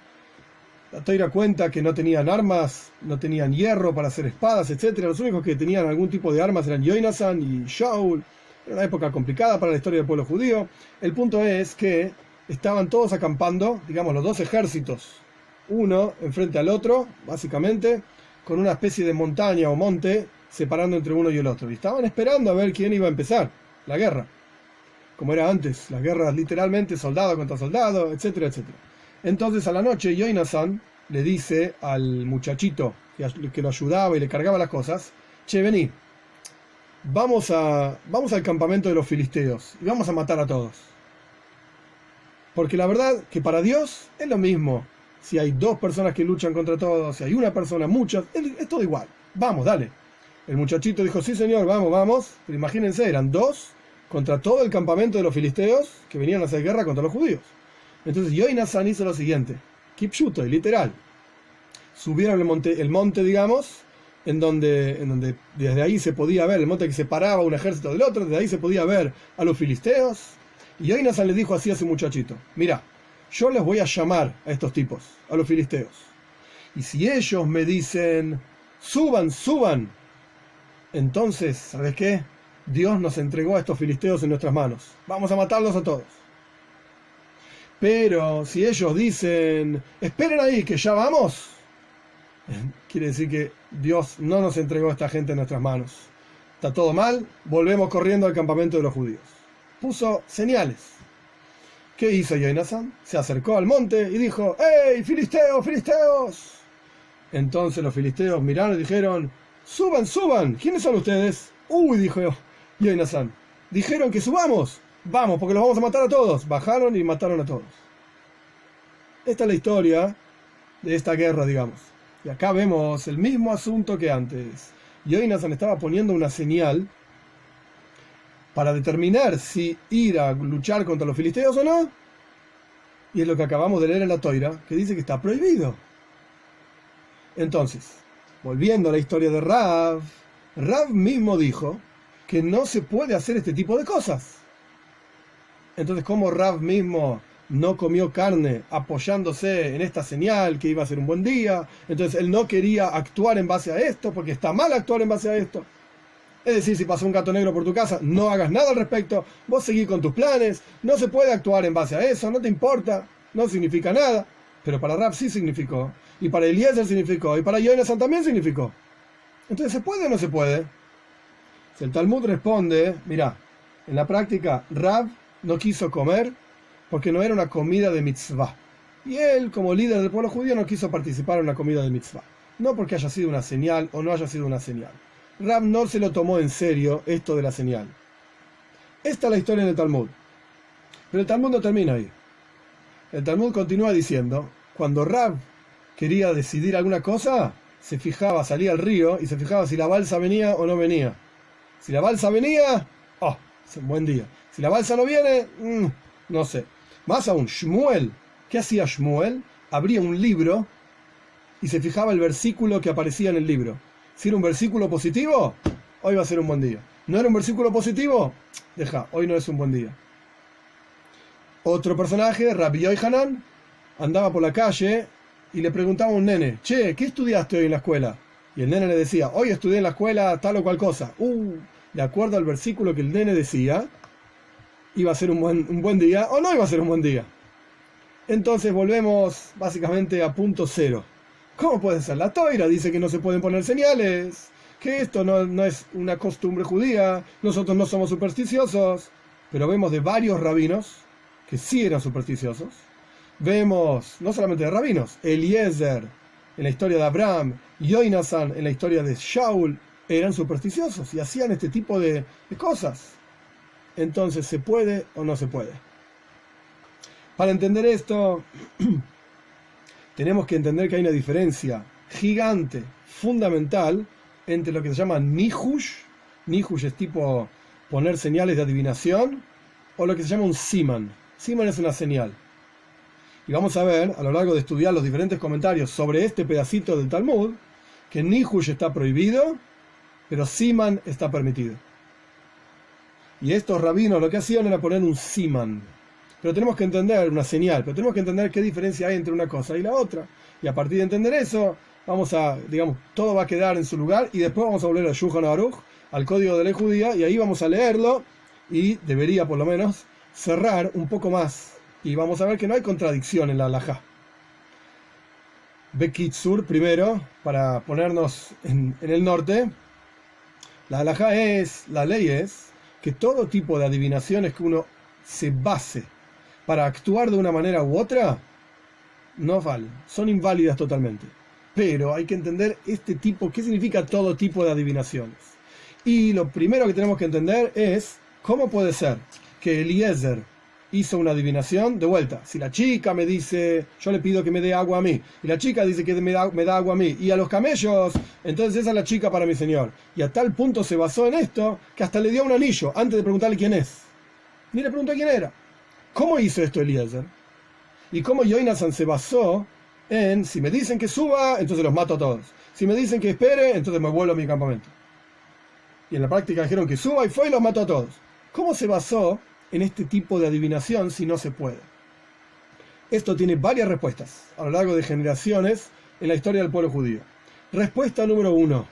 la Torá cuenta que no tenían armas, no tenían hierro para hacer espadas, etc. Los únicos que tenían algún tipo de armas eran Yonasan y Shaul. Era una época complicada para la historia del pueblo judío. El punto es que estaban todos acampando, digamos, los dos ejércitos, uno enfrente al otro, básicamente, con una especie de montaña o monte separando entre uno y el otro. Y estaban esperando a ver quién iba a empezar la guerra. Como era antes, las guerras literalmente soldado contra soldado, etcétera, etcétera. Entonces a la noche Yonasan le dice al muchachito que lo ayudaba y le cargaba las cosas, che, vení, vamos al campamento de los filisteos y vamos a matar a todos. Porque la verdad que para Dios es lo mismo. Si hay dos personas que luchan contra todos, si hay una persona, muchas, es todo igual. Vamos, dale. El muchachito dijo, sí señor, vamos. Pero imagínense, eran dos contra todo el campamento de los filisteos que venían a hacer guerra contra los judíos. Entonces Yonasan hizo lo siguiente, kipshuto, literal. Subieron el monte, digamos, en donde desde ahí se podía ver, el monte que separaba un ejército del otro, desde ahí se podía ver a los filisteos. Y Yonasan le dijo así a ese muchachito, mira, yo les voy a llamar a estos tipos, a los filisteos. Y si ellos me dicen, suban, entonces, ¿sabes qué? Dios nos entregó a estos filisteos en nuestras manos. Vamos a matarlos a todos. Pero si ellos dicen, esperen ahí, que ya vamos, quiere decir que Dios no nos entregó a esta gente en nuestras manos. Está todo mal, volvemos corriendo al campamento de los judíos. Puso señales. ¿Qué hizo Yonasan? Se acercó al monte y dijo, ¡hey, filisteos, filisteos! Entonces los filisteos miraron y dijeron, suban, ¿quiénes son ustedes? Dijo Yonasan, dijeron que subamos, vamos, porque los vamos a matar a todos. Bajaron y mataron a todos. Esta es la historia de esta guerra, digamos. Y acá vemos el mismo asunto que antes. Yonasan estaba poniendo una señal para determinar si ir a luchar contra los filisteos o no. Y es lo que acabamos de leer en la Torá, que dice que está prohibido. Entonces, volviendo a la historia de Rav mismo dijo que no se puede hacer este tipo de cosas. Entonces, ¿cómo Rav mismo no comió carne apoyándose en esta señal que iba a ser un buen día? Entonces él no quería actuar en base a esto, porque está mal actuar en base a esto. Es decir, si pasó un gato negro por tu casa, no hagas nada al respecto, vos seguís con tus planes, no se puede actuar en base a eso, no te importa, no significa nada. Pero para Rav sí significó, y para Eliezer significó, y para Yonasan también significó. Entonces, ¿se puede o no se puede? El Talmud responde, mira, en la práctica Rav no quiso comer porque no era una comida de mitzvah. Y él, como líder del pueblo judío, no quiso participar en una comida de mitzvah. No porque haya sido una señal o no haya sido una señal. Rav no se lo tomó en serio esto de la señal. Esta es la historia del Talmud. Pero el Talmud no termina ahí. El Talmud continúa diciendo, cuando Rav quería decidir alguna cosa, se fijaba, salía al río y se fijaba si la balsa venía o no venía. Si la balsa venía, es un buen día. Si la balsa no viene, no sé. Más aún, Shmuel, ¿qué hacía Shmuel? Abría un libro y se fijaba el versículo que aparecía en el libro. Si era un versículo positivo, hoy va a ser un buen día. ¿No era un versículo positivo? Hoy no es un buen día. Otro personaje, Rabbi Yohanan, andaba por la calle y le preguntaba a un nene, che, ¿qué estudiaste hoy en la escuela? Y el nene le decía, hoy estudié en la escuela tal o cual cosa. De acuerdo al versículo que el nene decía, iba a ser un buen día o no iba a ser un buen día. Entonces volvemos básicamente a punto cero. ¿Cómo puede ser? La Toira dice que no se pueden poner señales, que esto no es una costumbre judía, nosotros no somos supersticiosos, pero vemos de varios rabinos que sí eran supersticiosos. Vemos no solamente de rabinos, Eliezer en la historia de Abraham, Yoinasan en la historia de Shaul, eran supersticiosos y hacían este tipo de cosas. Entonces, ¿se puede o no se puede? Para entender esto, tenemos que entender que hay una diferencia gigante, fundamental, entre lo que se llama Nihush. Nihush es tipo poner señales de adivinación, o lo que se llama un Siman. Siman es una señal. Y vamos a ver, a lo largo de estudiar los diferentes comentarios sobre este pedacito del Talmud, que Nihush está prohibido, pero Siman está permitido. Y estos rabinos lo que hacían era poner un Siman. Pero tenemos que entender una señal, pero tenemos que entender qué diferencia hay entre una cosa y la otra. Y a partir de entender eso, vamos a, todo va a quedar en su lugar y después vamos a volver al Shulchan Aruch, al código de ley judía, y ahí vamos a leerlo y debería por lo menos cerrar un poco más. Y vamos a ver que no hay contradicción en la halajá. Bekitsur, primero, para ponernos en el norte, la halajá la ley es que todo tipo de adivinaciones que uno se base para actuar de una manera u otra, no valen, son inválidas totalmente. Pero hay que entender qué significa todo tipo de adivinaciones. Y lo primero que tenemos que entender es cómo puede ser que Eliezer hizo una adivinación de vuelta. Si la chica me dice, yo le pido que me dé agua a mí, y la chica dice que me da agua a mí, y a los camellos, entonces esa es la chica para mi señor. Y a tal punto se basó en esto, que hasta le dio un anillo, antes de preguntarle quién es. Ni le preguntó quién era. ¿Cómo hizo esto Eliezer? Y cómo Yoinasan se basó en, si me dicen que suba, entonces los mato a todos. Si me dicen que espere, entonces me vuelvo a mi campamento. Y en la práctica dijeron que suba y fue y los mató a todos. ¿Cómo se basó en este tipo de adivinación si no se puede? Esto tiene varias respuestas a lo largo de generaciones en la historia del pueblo judío. Respuesta número uno,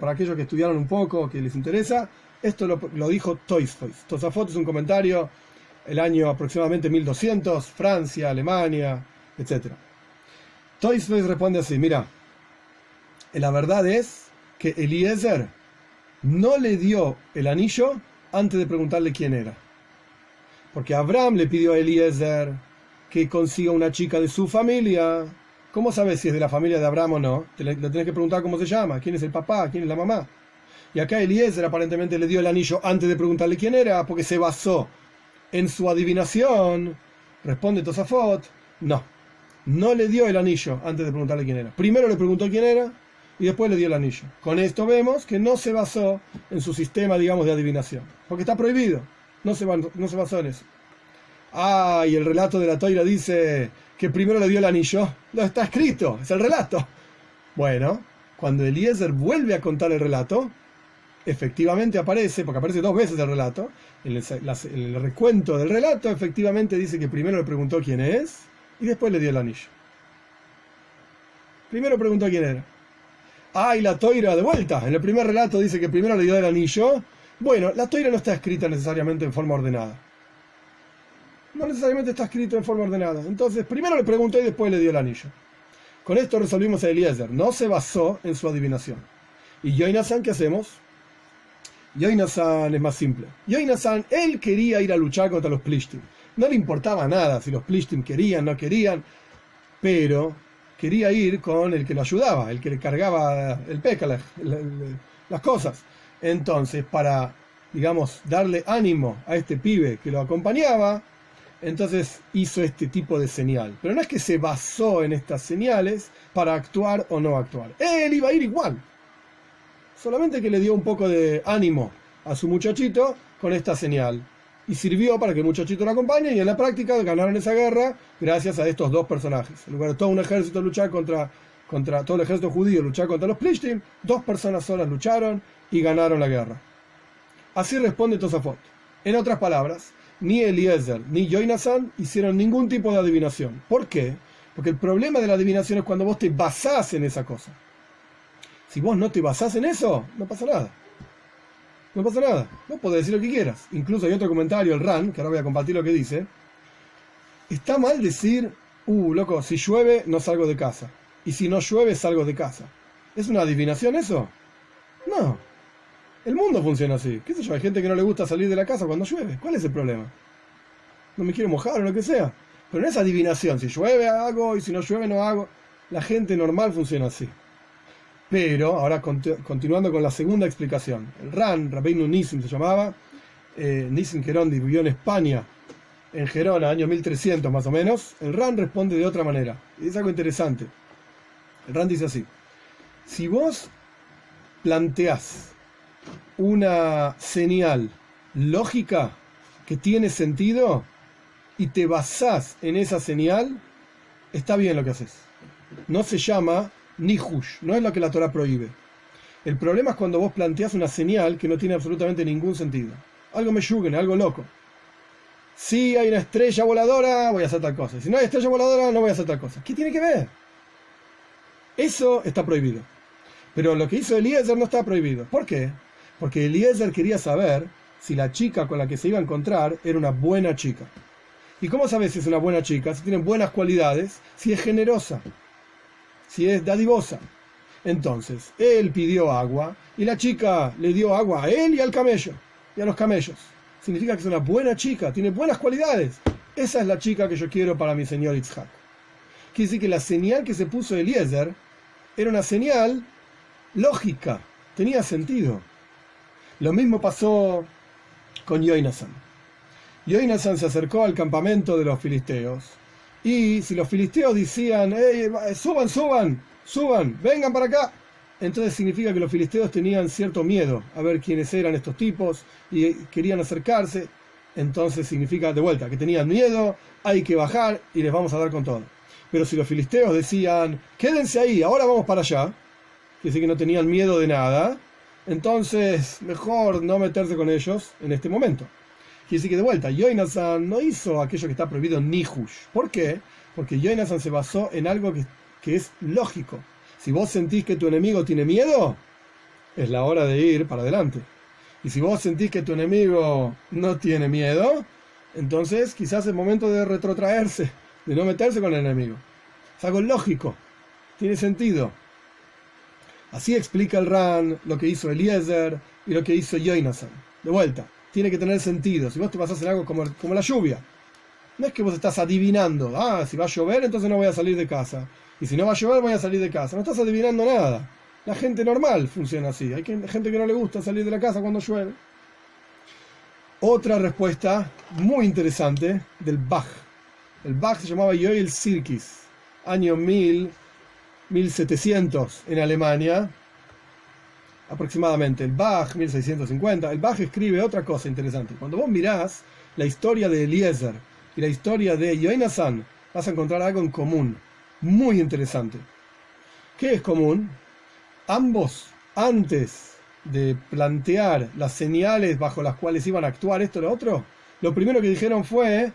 para aquellos que estudiaron un poco, que les interesa, esto lo dijo Tosafot. Tosafot es un comentario, el año aproximadamente 1200, Francia, Alemania, etc. Tosafot responde así, mira, la verdad es que Eliezer no le dio el anillo antes de preguntarle quién era. Porque Abraham le pidió a Eliezer que consiga una chica de su familia. ¿Cómo sabes si es de la familia de Abraham o no? Le tenés que preguntar cómo se llama, quién es el papá, quién es la mamá. Y acá Eliezer aparentemente le dio el anillo antes de preguntarle quién era, porque se basó en su adivinación. Responde Tosafot, no le dio el anillo antes de preguntarle quién era. Primero le preguntó quién era y después le dio el anillo. Con esto vemos que no se basó en su sistema, de adivinación, porque está prohibido. No se basó en eso. Y el relato de la Toira dice que primero le dio el anillo. No está escrito, es el relato. Bueno, cuando Eliezer vuelve a contar el relato, efectivamente aparece, porque aparece 2 veces el relato, en el recuento del relato, efectivamente dice que primero le preguntó quién es y después le dio el anillo. Primero preguntó quién era. Y la Toira de vuelta. En el primer relato dice que primero le dio el anillo. Bueno, la Toira no está escrita necesariamente en forma ordenada. No necesariamente está escrito en forma ordenada. Entonces, primero le preguntó y después le dio el anillo. Con esto resolvimos a Eliezer. No se basó en su adivinación. ¿Y Yoinasan qué hacemos? Yoinasan es más simple. Yoinasan, él quería ir a luchar contra los Plishtim. No le importaba nada si los Plishtim querían, no querían, pero quería ir con el que lo ayudaba, el que le cargaba el peca, las cosas. Entonces, para, darle ánimo a este pibe que lo acompañaba, entonces hizo este tipo de señal. Pero no es que se basó en estas señales para actuar o no actuar. Él iba a ir igual. Solamente que le dio un poco de ánimo a su muchachito con esta señal. Y sirvió para que el muchachito lo acompañe, y en la práctica ganaron esa guerra gracias a estos 2 personajes. En lugar de todo un ejército luchar contra todo el ejército judío luchar contra los Plishtim, 2 personas solas lucharon y ganaron la guerra. Así responde Tosafot. En otras palabras, ni Eliezer ni Yoinasan hicieron ningún tipo de adivinación. ¿Por qué? Porque el problema de la adivinación es cuando vos te basás en esa cosa. Si vos no te basás en eso, no pasa nada. No pasa nada. Vos podés decir lo que quieras. Incluso hay otro comentario, el Ran, que ahora voy a compartir lo que dice, Está mal decir, loco, si llueve no salgo de casa. Y si no llueve salgo de casa. ¿Es una adivinación eso? No. El mundo funciona así. ¿Qué sé yo? Hay gente que no le gusta salir de la casa cuando llueve. ¿Cuál es el problema? No me quiero mojar o lo que sea. Pero no es adivinación. Si llueve hago y si no llueve no hago. La gente normal funciona así. Pero, ahora continuando con la segunda explicación. El Ran, Rabbeinu Nissim se llamaba. Nissim Gerondi vivió en España, en Gerona, año 1300 más o menos. El Ran responde de otra manera. Y es algo interesante. El Ran dice así. Si vos planteás una señal lógica que tiene sentido y te basás en esa señal, está bien lo que haces. No se llama nihush, no es lo que la Torá prohíbe. El problema es cuando vos planteás una señal que no tiene absolutamente ningún sentido. Algo meyuguen, algo loco. Si hay una estrella voladora, voy a hacer tal cosa. Si no hay estrella voladora, no voy a hacer tal cosa. ¿Qué tiene que ver? Eso está prohibido. Pero lo que hizo Eliezer no está prohibido. ¿Por qué? Porque Eliezer quería saber si la chica con la que se iba a encontrar era una buena chica. ¿Y cómo sabes si es una buena chica? Si tiene buenas cualidades, si es generosa, si es dadivosa. Entonces, él pidió agua y la chica le dio agua a él y al camello, y a los camellos. Significa que es una buena chica, tiene buenas cualidades. Esa es la chica que yo quiero para mi señor Yitzhak. Quiere decir que la señal que se puso Eliezer era una señal lógica, tenía sentido. Lo mismo pasó con Yoinasan. Yoinasan se acercó al campamento de los filisteos y si los filisteos decían suban, vengan para acá, entonces significa que los filisteos tenían cierto miedo a ver quiénes eran estos tipos y querían acercarse. Entonces significa de vuelta que tenían miedo, hay que bajar y les vamos a dar con todo. Pero si los filisteos decían quédense ahí, ahora vamos para allá, quiere decir que no tenían miedo de nada, entonces mejor no meterse con ellos en este momento. Quiere decir que de vuelta, Yoinasan no hizo aquello que está prohibido en Nihush. ¿Por qué? Porque Yoinasan se basó en algo que es lógico. Si vos sentís que tu enemigo tiene miedo, es la hora de ir para adelante. Y si vos sentís que tu enemigo no tiene miedo, entonces quizás es momento de retrotraerse, de no meterse con el enemigo. Es algo lógico, tiene sentido. Así explica el Ran lo que hizo Eliezer y lo que hizo Yoinasan. De vuelta, tiene que tener sentido. Si vos te vas a hacer algo como la lluvia, no es que vos estás adivinando, si va a llover entonces no voy a salir de casa, y si no va a llover voy a salir de casa. No estás adivinando nada. La gente normal funciona así. Hay gente que no le gusta salir de la casa cuando llueve. Otra respuesta muy interesante del Bach. El Bach se llamaba Yoel Sirkis, año 1700 en Alemania, aproximadamente. El Bach, 1650. El Bach escribe otra cosa interesante. Cuando vos mirás la historia de Eliezer y la historia de Yoinasan, vas a encontrar algo en común, muy interesante. ¿Qué es común? Ambos, antes de plantear las señales bajo las cuales iban a actuar esto o lo otro, lo primero que dijeron fue: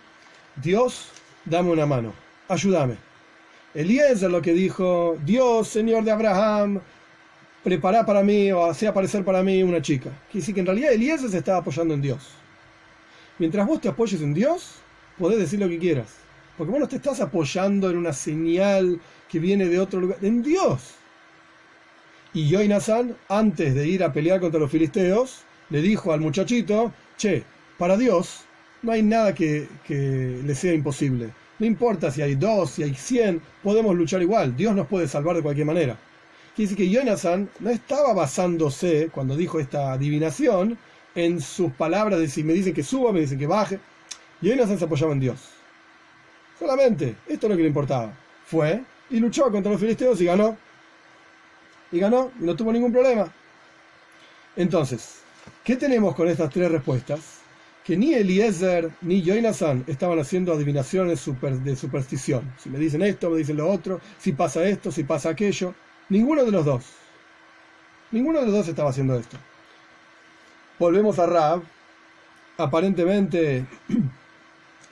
Dios, dame una mano, ayúdame. Eliezer lo que dijo: Dios, Señor de Abraham, prepara para mí o hace aparecer para mí una chica. Quiere decir que en realidad Eliezer se estaba apoyando en Dios. Mientras vos te apoyes en Dios, podés decir lo que quieras, porque vos no te estás apoyando en una señal que viene de otro lugar, en Dios. Y Yoinasan, antes de ir a pelear contra los filisteos, le dijo al muchachito: para Dios no hay nada que le sea imposible. No importa si hay 2, si hay 100, podemos luchar igual. Dios nos puede salvar de cualquier manera. Quiere decir que Yoinasan no estaba basándose, cuando dijo esta adivinación, en sus palabras de si me dicen que suba, me dicen que baje. Yoinasan se apoyaba en Dios. Solamente, esto es lo que le importaba. Fue y luchó contra los filisteos y ganó. Y ganó, y no tuvo ningún problema. Entonces, ¿qué tenemos con estas tres respuestas? Que ni Eliezer ni Yoinasan estaban haciendo adivinaciones de superstición. Si me dicen esto, me dicen lo otro, si pasa esto, si pasa aquello. Ninguno de los dos. Ninguno de los dos estaba haciendo esto. Volvemos a Rab. Aparentemente,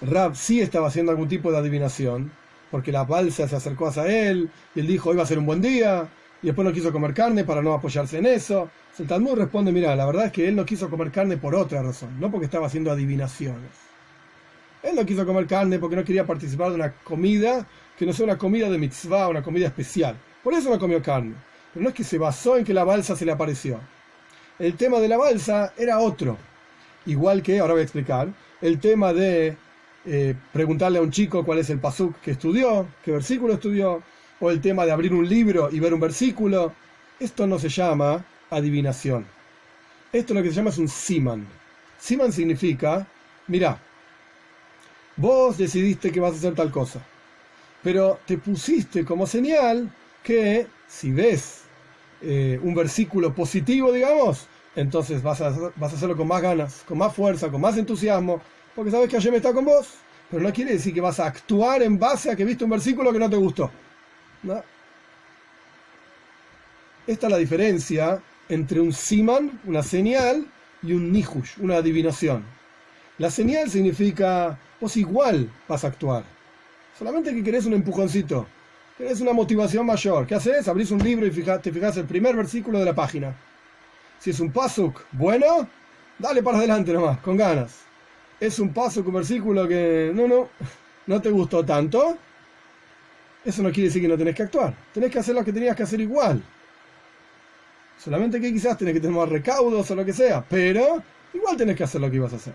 Rab sí estaba haciendo algún tipo de adivinación, porque la balsa se acercó hacia él, y él dijo: hoy va a ser un buen día, y después no quiso comer carne para no apoyarse en eso. El Talmud responde: mira, la verdad es que él no quiso comer carne por otra razón, no porque estaba haciendo adivinaciones. Él no quiso comer carne porque no quería participar de una comida que no sea una comida de mitzvah, una comida especial. Por eso no comió carne. Pero no es que se basó en que la balsa se le apareció. El tema de la balsa era otro. Igual que, ahora voy a explicar, el tema de preguntarle a un chico cuál es el pasuk que estudió, qué versículo estudió, o el tema de abrir un libro y ver un versículo. Esto no se llama adivinación. Esto lo que se llama es un siman. Siman significa, mira, vos decidiste que vas a hacer tal cosa, pero te pusiste como señal que si ves un versículo positivo, digamos, entonces vas a hacerlo con más ganas, con más fuerza, con más entusiasmo, porque sabes que Hashem está con vos, pero no quiere decir que vas a actuar en base a que viste un versículo que no te gustó. ¿No? Esta es la diferencia entre un siman, una señal, y un nihush, una adivinación. La señal significa, vos igual vas a actuar, solamente que querés un empujoncito, querés una motivación mayor. ¿Qué haces? Abrís un libro y te fijás el primer versículo de la página. Si es un pasuk bueno, dale para adelante nomás, con ganas. Es un pasuk, un versículo que no te gustó tanto, eso no quiere decir que no tenés que actuar. Tenés que hacer lo que tenías que hacer igual. Solamente que quizás tenés que tener más recaudos o lo que sea, pero igual tenés que hacer lo que ibas a hacer.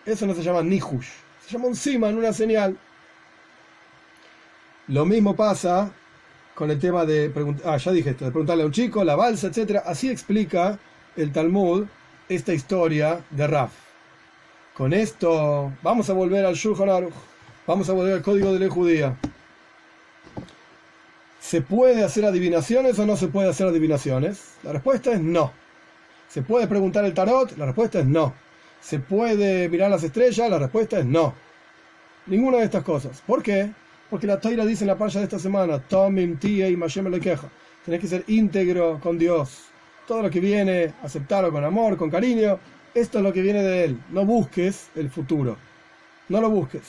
Eso no se llama nihush, se llama un siman, una señal. Lo mismo pasa con el tema de ya dije esto, de preguntarle a un chico, la balsa, etc. Así explica el Talmud esta historia de Raf. Con esto vamos a volver al Shulchan Aruch, vamos a volver al código de ley judía. ¿Se puede hacer adivinaciones o no se puede hacer adivinaciones? La respuesta es no. ¿Se puede preguntar el tarot? La respuesta es no. ¿Se puede mirar las estrellas? La respuesta es no. Ninguna de estas cosas. ¿Por qué? Porque la Toira dice en la parasha de esta semana, Tomim Tiei Mashem Elokeja. Tenés que ser íntegro con Dios. Todo lo que viene, aceptarlo con amor, con cariño. Esto es lo que viene de Él. No busques el futuro. No lo busques.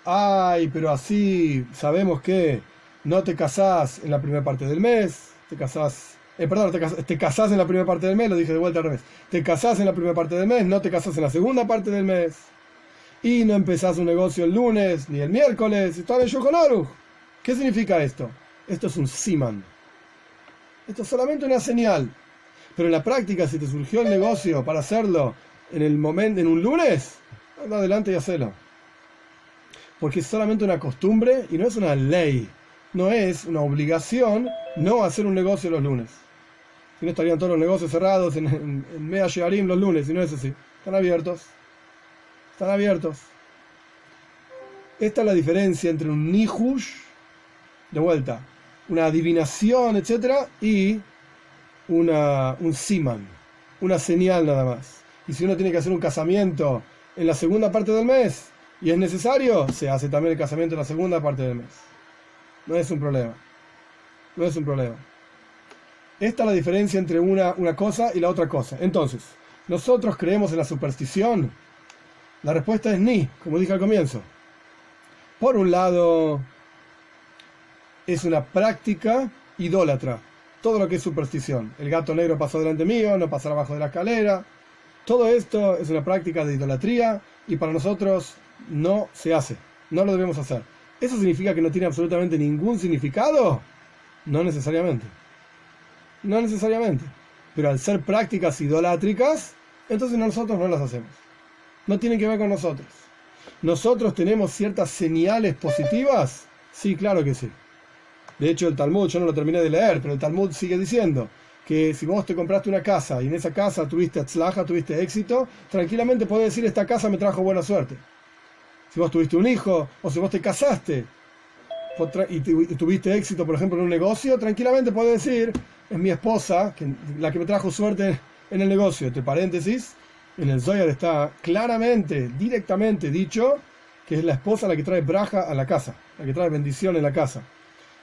Ay, pero así sabemos que no te casás en la primera parte del mes. Te casás en la primera parte del mes, lo dije de vuelta al revés. Te casás en la primera parte del mes, no te casás en la segunda parte del mes. Y no empezás un negocio el lunes ni el miércoles. Está en el Shulchan Aruch. ¿Qué significa esto? Esto es un siman. Esto es solamente una señal. Pero en la práctica, si te surgió el negocio para hacerlo en un lunes, anda adelante y hacelo. Porque es solamente una costumbre y no es una ley. No es una obligación no hacer un negocio los lunes. Si no, estarían todos los negocios cerrados en Mea Shearim los lunes, y no es así. Están abiertos. Están abiertos. Esta es la diferencia entre un nihush, de vuelta, una adivinación, etc., y un siman, una señal nada más. Y si uno tiene que hacer un casamiento en la segunda parte del mes y es necesario, se hace también el casamiento en la segunda parte del mes. No es un problema. No es un problema. Esta es la diferencia entre una cosa y la otra cosa. Entonces, ¿nosotros creemos en la superstición? La respuesta es ni, como dije al comienzo. Por un lado, es una práctica idólatra. Todo lo que es superstición. El gato negro pasó delante mío, no pasará abajo de la escalera. Todo esto es una práctica de idolatría y para nosotros no se hace. No lo debemos hacer. ¿Eso significa que no tiene absolutamente ningún significado? No necesariamente. No necesariamente. Pero al ser prácticas idolátricas, entonces nosotros no las hacemos. No tienen que ver con nosotros. ¿Nosotros tenemos ciertas señales positivas? Sí, claro que sí. De hecho, el Talmud, yo no lo terminé de leer, pero el Talmud sigue diciendo que si vos te compraste una casa y en esa casa tuviste atzlaja, tuviste éxito, tranquilamente podés decir, esta casa me trajo buena suerte. Si vos tuviste un hijo, o si vos te casaste y tuviste éxito, por ejemplo, en un negocio, tranquilamente podés decir, es mi esposa la que me trajo suerte en el negocio. Entre paréntesis, en el Zohar está claramente, directamente dicho que es la esposa la que trae braja a la casa, la que trae bendición en la casa.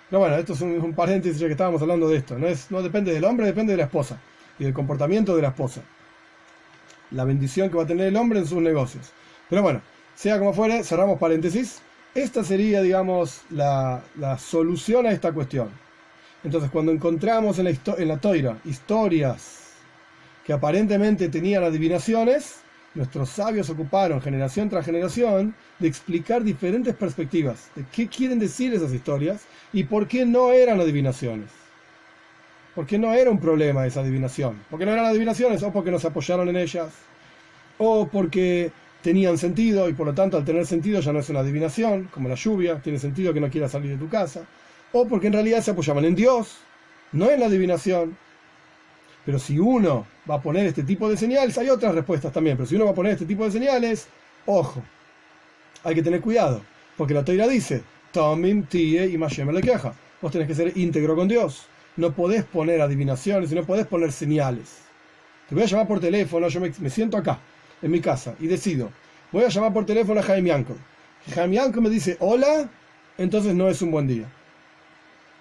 Pero bueno, esto es un paréntesis ya que estábamos hablando de esto. No depende del hombre, depende de la esposa y del comportamiento de la esposa. La bendición que va a tener el hombre en sus negocios. Pero bueno, sea como fuere, cerramos paréntesis. Esta sería, digamos, la solución a esta cuestión. Entonces, cuando encontramos en la Toira historias que aparentemente tenían adivinaciones, nuestros sabios se ocuparon generación tras generación de explicar diferentes perspectivas de qué quieren decir esas historias y por qué no eran adivinaciones. ¿Por qué no era un problema esa adivinación? ¿Por qué no eran adivinaciones? O porque no se apoyaron en ellas, o porque tenían sentido y por lo tanto al tener sentido ya no es una adivinación, como la lluvia, tiene sentido que no quieras salir de tu casa, o porque en realidad se apoyaban en Dios, no en la adivinación. Pero si uno va a poner este tipo de señales, hay otras respuestas también, pero si uno va a poner este tipo de señales, ojo, hay que tener cuidado, porque la Torá dice, Tomim, Tie y Mashem le queja, vos tenés que ser íntegro con Dios, no podés poner adivinaciones y no podés poner señales. Te voy a llamar por teléfono, yo me siento acá, en mi casa, y decido, voy a llamar por teléfono a Jaime Yanko. Si Jaime Yanko me dice hola, entonces no es un buen día,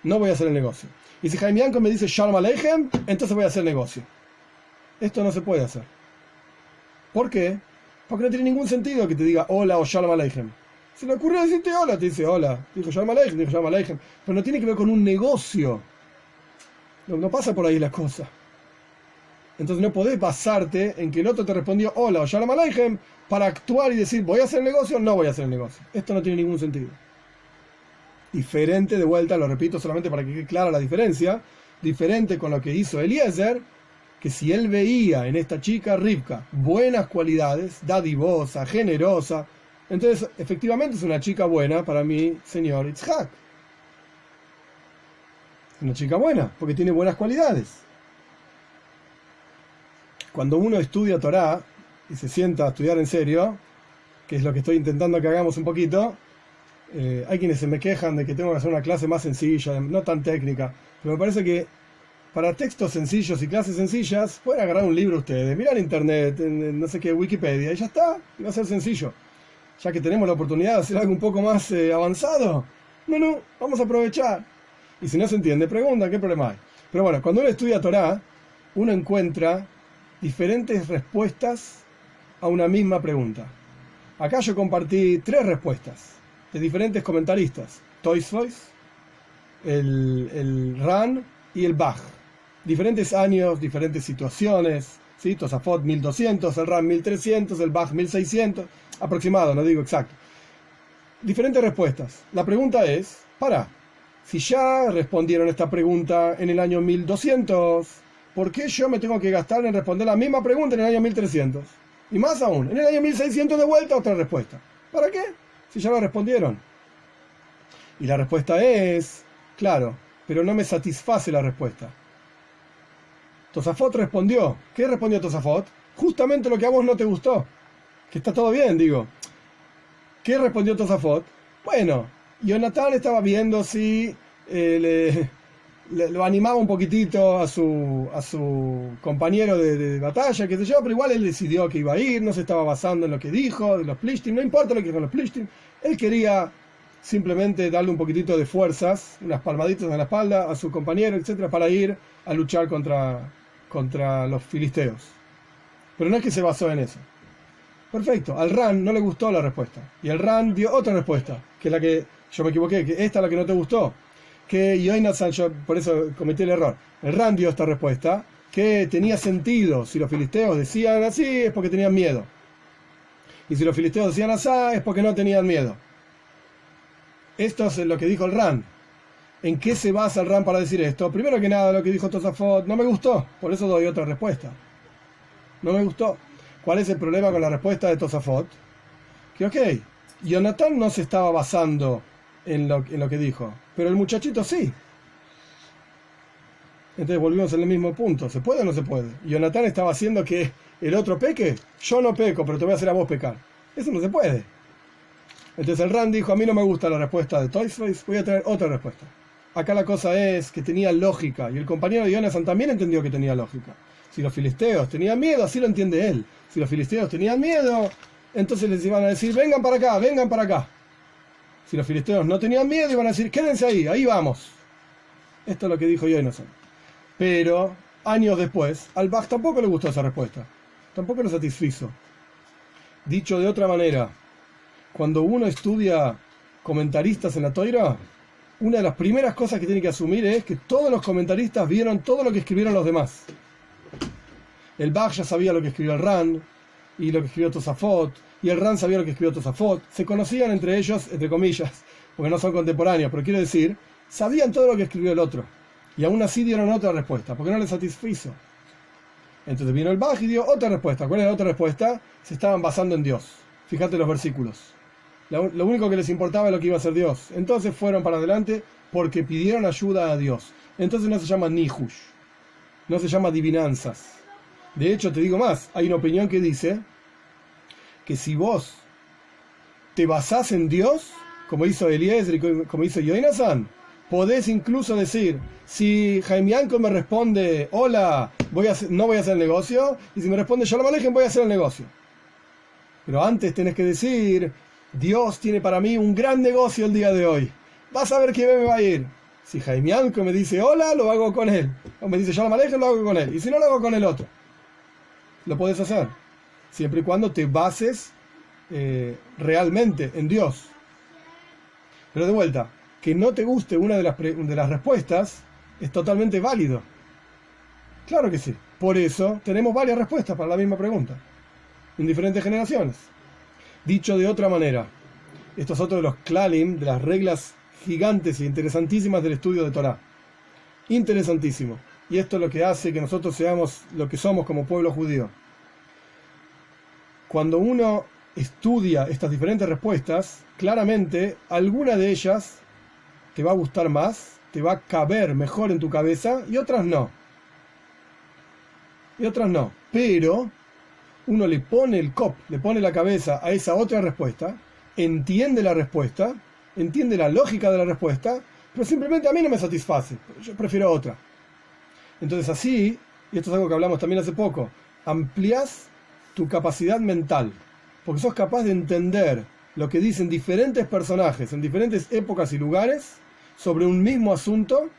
no voy a hacer el negocio. Y si Jaime Yanko me dice Shalom Aleichem, entonces voy a hacer negocio. Esto no se puede hacer. ¿Por qué? Porque no tiene ningún sentido que te diga hola o Shalom Aleichem. Se le ocurrió decirte hola, te dice hola. Dijo Shalom Aleichem, dijo Shalom Aleichem. Pero no tiene que ver con un negocio. No pasa por ahí la cosa. Entonces no podés basarte en que el otro te respondió hola o Shalom Aleichem para actuar y decir voy a hacer el negocio o no voy a hacer el negocio. Esto no tiene ningún sentido. Diferente, de vuelta, lo repito solamente para que quede clara la diferencia, diferente con lo que hizo Eliezer, que si él veía en esta chica Rivka buenas cualidades, dadivosa, generosa, entonces efectivamente es una chica buena para mi señor Yitzhak. Una chica buena, porque tiene buenas cualidades. Cuando uno estudia Torá y se sienta a estudiar en serio, que es lo que estoy intentando que hagamos un poquito, hay quienes se me quejan de que tengo que hacer una clase más sencilla, no tan técnica, pero me parece que para textos sencillos y clases sencillas pueden agarrar un libro ustedes, mirar internet, en no sé qué, Wikipedia, y ya está, y va a ser sencillo. Ya que tenemos la oportunidad de hacer algo un poco más avanzado, vamos a aprovechar. Y si no se entiende, pregunta, ¿qué problema hay? Pero bueno, cuando uno estudia Torá, uno encuentra diferentes respuestas a una misma pregunta. Acá yo compartí 3 respuestas de diferentes comentaristas, Tosfos, el Ran y el Bach. Diferentes años, diferentes situaciones, ¿sí? Tosafot 1200, el Ran 1300, el Bach 1600, aproximado, no digo exacto. Diferentes respuestas. La pregunta es, si ya respondieron esta pregunta en el año 1200, ¿por qué yo me tengo que gastar en responder la misma pregunta en el año 1300? Y más aún, en el año 1600 de vuelta otra respuesta. ¿Para qué? Si ya lo respondieron. Y la respuesta es, claro, pero no me satisface la respuesta. Tosafot respondió. ¿Qué respondió Tosafot? Justamente lo que a vos no te gustó. Que está todo bien, digo. ¿Qué respondió Tosafot? Bueno, Jonatán estaba viendo si lo animaba un poquitito a su compañero de batalla, qué sé yo, pero igual él decidió que iba a ir, no se estaba basando en lo que dijo, de los Plishtim, no importa lo que dijo los Plishtim, él quería simplemente darle un poquitito de fuerzas, unas palmaditas en la espalda a su compañero, etcétera, para ir a luchar contra los filisteos. Pero no es que se basó en eso. Perfecto, al Ran no le gustó la respuesta, y el Ran dio otra respuesta, que es la que yo me equivoqué, que esta es la que no te gustó. Que Yoinathan, yo por eso cometí el error. El Ran dio esta respuesta, que tenía sentido. Si los filisteos decían así, es porque tenían miedo. Y si los filisteos decían así, es porque no tenían miedo. Esto es lo que dijo el Ran. ¿En qué se basa el Ran para decir esto? Primero que nada, lo que dijo Tosafot no me gustó, por eso doy otra respuesta. No me gustó. ¿Cuál es el problema con la respuesta de Tosafot? Que Jonatán no se estaba basando en lo que dijo, pero el muchachito sí. Entonces volvimos al mismo punto. ¿Se puede o no se puede? Y Jonatán estaba haciendo que el otro peque. Yo no peco, pero te voy a hacer a vos pecar. Eso no se puede. Entonces el Ran dijo, a mí no me gusta la respuesta de Tosfos, voy a traer otra respuesta. Acá la cosa es que tenía lógica, y el compañero de Jonathan también entendió que tenía lógica. Si los filisteos tenían miedo, así lo entiende él. Si los filisteos tenían miedo, entonces les iban a decir, vengan para acá, vengan para acá. Si los filisteos no tenían miedo, iban a decir, quédense ahí vamos. Esto es lo que dijo Jonathan. Pero, años después, al Bach tampoco le gustó esa respuesta. Tampoco lo satisfizo. Dicho de otra manera, cuando uno estudia comentaristas en la Toira, una de las primeras cosas que tiene que asumir es que todos los comentaristas vieron todo lo que escribieron los demás. El Bach ya sabía lo que escribió el Ran, y lo que escribió Tosafot, y el Ran sabía lo que escribió Tosafot. Se conocían entre ellos, entre comillas, porque no son contemporáneos, pero quiero decir, sabían todo lo que escribió el otro. Y aún así dieron otra respuesta, porque no les satisfizo. Entonces vino el Baj y dio otra respuesta. ¿Cuál es la otra respuesta? Se estaban basando en Dios. Fíjate los versículos. Lo único que les importaba es lo que iba a hacer Dios. Entonces fueron para adelante porque pidieron ayuda a Dios. Entonces no se llama Nihush, no se llama adivinanzas. De hecho, te digo más, hay una opinión que dice que si vos te basás en Dios, como hizo Eliezer y como hizo Yoinasan, podés incluso decir, si Jaimianco me responde, hola, no voy a hacer el negocio, y si me responde Shalom Aleichem, voy a hacer el negocio. Pero antes tenés que decir, Dios tiene para mí un gran negocio el día de hoy. Vas a ver qué me va a ir. Si Jaimianco me dice hola, lo hago con él. O me dice Shalom Aleichem, lo hago con él. Y si no, lo hago con el otro. Lo podés hacer. Siempre y cuando te bases realmente en Dios. Pero de vuelta, que no te guste una de las respuestas es totalmente válido. Claro que sí. Por eso tenemos varias respuestas para la misma pregunta. En diferentes generaciones. Dicho de otra manera, esto es otro de los klalim, de las reglas gigantes e interesantísimas del estudio de Torah. Interesantísimo. Y esto es lo que hace que nosotros seamos lo que somos como pueblo judío. Cuando uno estudia estas diferentes respuestas, claramente alguna de ellas te va a gustar más, te va a caber mejor en tu cabeza y otras no. Pero uno le pone le pone la cabeza a esa otra respuesta, entiende la respuesta, entiende la lógica de la respuesta, pero simplemente a mí no me satisface, yo prefiero otra. Entonces así, y esto es algo que hablamos también hace poco, amplias tu capacidad mental, porque sos capaz de entender lo que dicen diferentes personajes en diferentes épocas y lugares sobre un mismo asunto.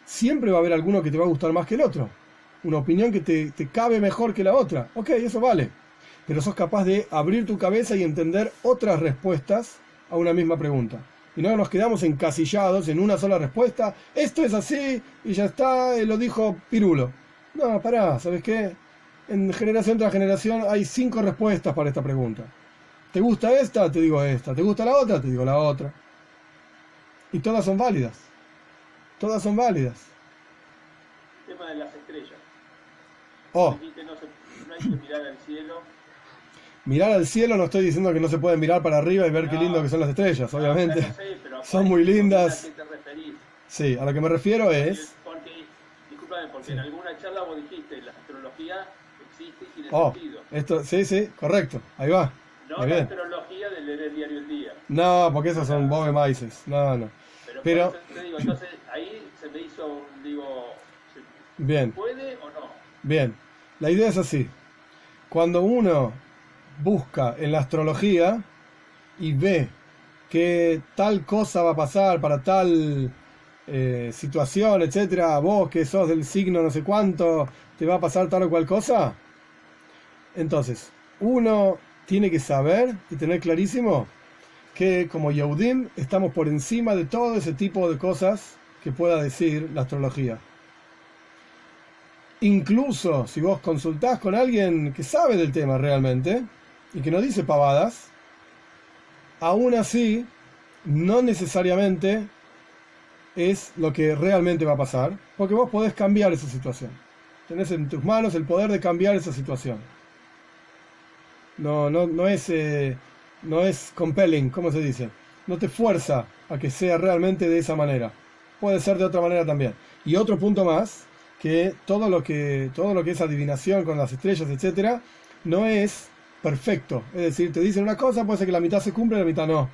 Siempre va a haber alguno que te va a gustar más que el otro, una opinión que te cabe mejor que la otra. Ok, eso vale, pero sos capaz de abrir tu cabeza y entender otras respuestas a una misma pregunta. Y no nos quedamos encasillados en una sola respuesta. Esto es así y ya está, lo dijo Pirulo. No, pará, ¿sabes qué? En generación tras generación hay 5 respuestas para esta pregunta. ¿Te gusta esta? Te digo esta. ¿Te gusta la otra? Te digo la otra. Y todas son válidas. Todas son válidas. El tema de las estrellas. Oh. No hay que mirar al cielo. Mirar al cielo, no estoy diciendo que no se puede mirar para arriba y ver qué lindo que son las estrellas, obviamente. No sé, pero son muy lindas. ¿A qué te referís? Sí, a lo que me refiero es... Disculpame, porque sí. En alguna charla vos dijiste, la astrología existe y tiene sentido. Esto, sí, correcto, ahí va. No la astrología de leer el diario El Día. No, porque esos son bobe maices, no. Pero te digo, entonces ahí se me hizo, bien. ¿puede o no? Bien, la idea es así. Cuando uno busca en la astrología y ve que tal cosa va a pasar para tal situación, etcétera, vos que sos del signo no sé cuánto, te va a pasar tal o cual cosa, entonces uno tiene que saber y tener clarísimo que como Yehudim estamos por encima de todo ese tipo de cosas que pueda decir la astrología. Incluso si vos consultás con alguien que sabe del tema realmente y que no dice pavadas, aún así no necesariamente es lo que realmente va a pasar, porque vos podés cambiar esa situación. Tenés en tus manos el poder de cambiar esa situación. No es compelling, ¿cómo se dice? No te fuerza a que sea realmente de esa manera. Puede ser de otra manera también. Y otro punto más, que todo lo que es adivinación con las estrellas, etcétera, no es perfecto. Es decir, te dicen una cosa, puede ser que la mitad se cumpla y la mitad no.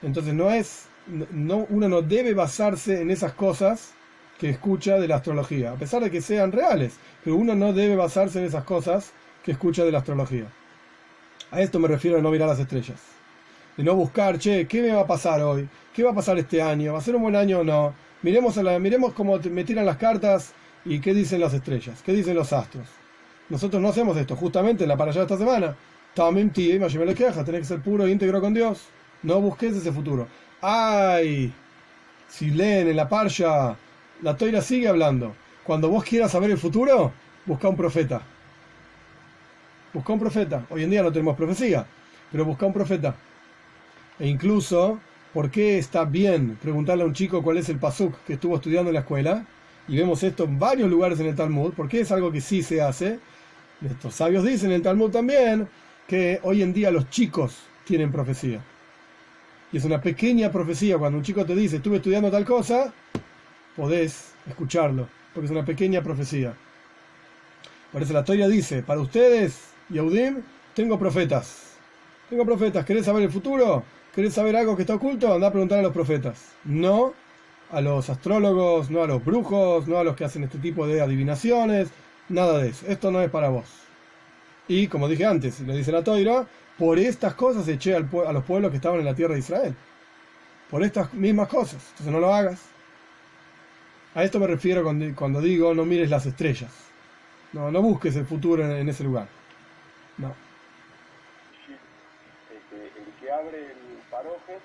Entonces uno no debe basarse en esas cosas que escucha de la astrología, a pesar de que sean reales, pero uno no debe basarse en esas cosas que escucha de la astrología. A esto me refiero a no mirar las estrellas, de no buscar, ¿qué me va a pasar hoy? ¿Qué va a pasar este año? ¿Va a ser un buen año o no? Miremos cómo me tiran las cartas y qué dicen las estrellas, qué dicen los astros. Nosotros no hacemos esto, justamente en la parashá de esta semana. Tamim ti, me lo queja, tenés que ser puro e íntegro con Dios. No busques ese futuro. ¡Ay! Si leen en la parsha, la Toira sigue hablando. Cuando vos quieras saber el futuro, busca un profeta. Busca un profeta. Hoy en día no tenemos profecía, pero busca un profeta. E incluso, ¿por qué está bien preguntarle a un chico cuál es el pasuk que estuvo estudiando en la escuela? Y vemos esto en varios lugares en el Talmud, porque es algo que sí se hace. Estos sabios dicen en el Talmud también que hoy en día los chicos tienen profecía. Y es una pequeña profecía. Cuando un chico te dice, estuve estudiando tal cosa, podés escucharlo, porque es una pequeña profecía. Por eso la Torá dice, para ustedes, Yehudim, tengo profetas. Tengo profetas. ¿Querés saber el futuro? ¿Querés saber algo que está oculto? Andá a preguntar a los profetas. No a los astrólogos, no a los brujos, no a los que hacen este tipo de adivinaciones. Nada de eso. Esto no es para vos. Y como dije antes, le dice la Torá, por estas cosas eché a los pueblos que estaban en la tierra de Israel. Por estas mismas cosas. Entonces no lo hagas. A esto me refiero cuando digo no mires las estrellas. No busques el futuro en ese lugar. No. El que abre el paroje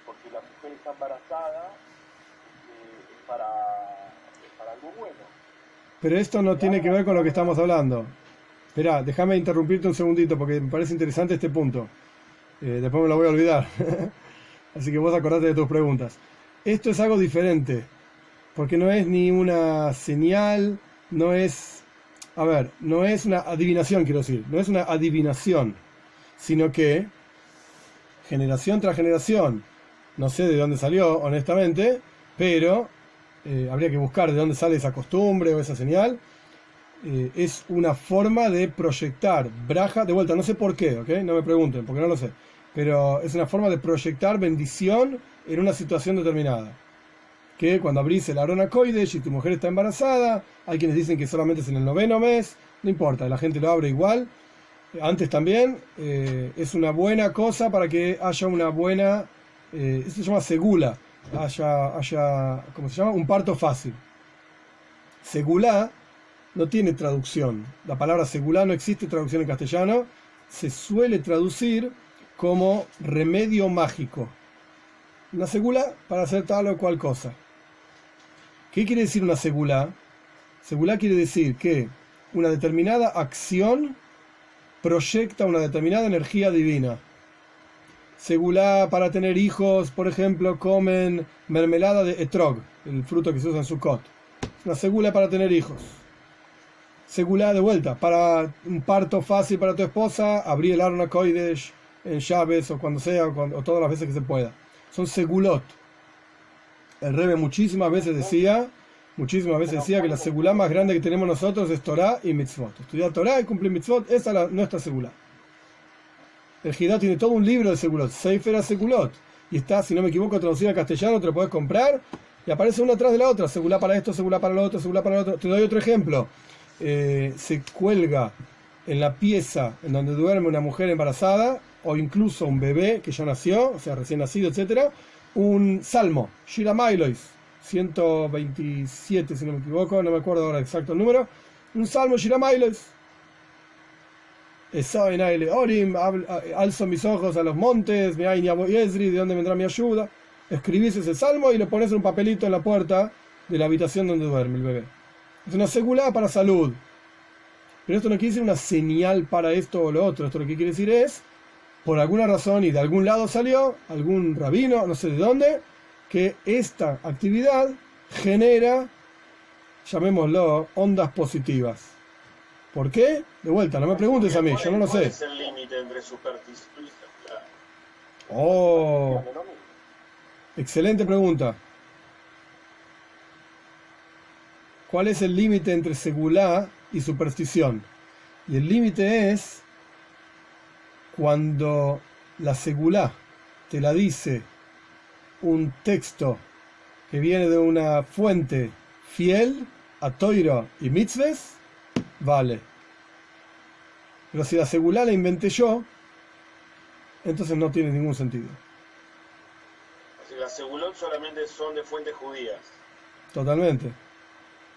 porque la mujer está embarazada es para algo bueno. Pero esto no tiene que ver con lo que estamos hablando. Esperá, déjame interrumpirte un segundito porque me parece interesante este punto. Después me lo voy a olvidar. Así que vos acordate de tus preguntas. Esto es algo diferente. Porque no es ni una señal, no es una adivinación, quiero decir. No es una adivinación. Sino que, generación tras generación, no sé de dónde salió, honestamente, pero habría que buscar de dónde sale esa costumbre o esa señal. Es una forma de proyectar braja, de vuelta, no sé por qué, ¿ok? No me pregunten, porque no lo sé, pero es una forma de proyectar bendición en una situación determinada. Que cuando abrís el Arona Kodesh y tu mujer está embarazada, hay quienes dicen que solamente es en el 9º mes, no importa, la gente lo abre igual. Antes también, es una buena cosa para que haya una buena, esto se llama segula, haya, ¿cómo se llama? Un parto fácil. Segulá no tiene traducción. La palabra segulá no existe traducción en castellano. Se suele traducir como remedio mágico. Una segulá para hacer tal o cual cosa. ¿Qué quiere decir una segulá? Segulá quiere decir que una determinada acción proyecta una determinada energía divina. Segulá para tener hijos, por ejemplo, comen mermelada de etrog, el fruto que se usa en Sukkot. Una segulá para tener hijos. Segulá de vuelta, para un parto fácil para tu esposa, abrir el Arona Kodesh en Shabbos o cuando sea, o todas las veces que se pueda. Son segulot. El Rebbe muchísimas veces decía que la segulá más grande que tenemos nosotros es Torah y mitzvot. Estudiar Torah y cumplir mitzvot, esa es nuestra segulá. El Hidá tiene todo un libro de segulot, Sefer Segulot, y está, si no me equivoco, traducido al castellano, te lo puedes comprar, y aparece una atrás de la otra, segulá para esto, segulá para lo otro, segulá para lo otro. Te doy otro ejemplo. Se cuelga en la pieza en donde duerme una mujer embarazada, o incluso un bebé que ya nació, o sea, recién nacido, etcétera, un salmo, Shira Mailois, 127, si no me equivoco, no me acuerdo ahora exacto el número, un salmo Shira Mailois. Orim, alzo mis ojos a los montes, ¿de dónde vendrá mi ayuda? Escribís ese salmo y le pones un papelito en la puerta de la habitación donde duerme el bebé. Es una segulá para salud. Pero esto no quiere decir una señal para esto o lo otro. Esto lo que quiere decir es, por alguna razón y de algún lado salió, algún rabino, no sé de dónde, que esta actividad genera, llamémoslo, ondas positivas. ¿Por qué? De vuelta, no me preguntes a mí, yo no lo sé. ¿Cuál es el límite entre superstición y secular? Oh, excelente pregunta. ¿Cuál es el límite entre segulá y superstición? Y el límite es cuando la segulá te la dice un texto que viene de una fuente fiel a Toiro y mitzves, vale. Pero si la segulá la inventé yo, entonces no tiene ningún sentido. O sea, las segulot solamente son de fuentes judías. Totalmente.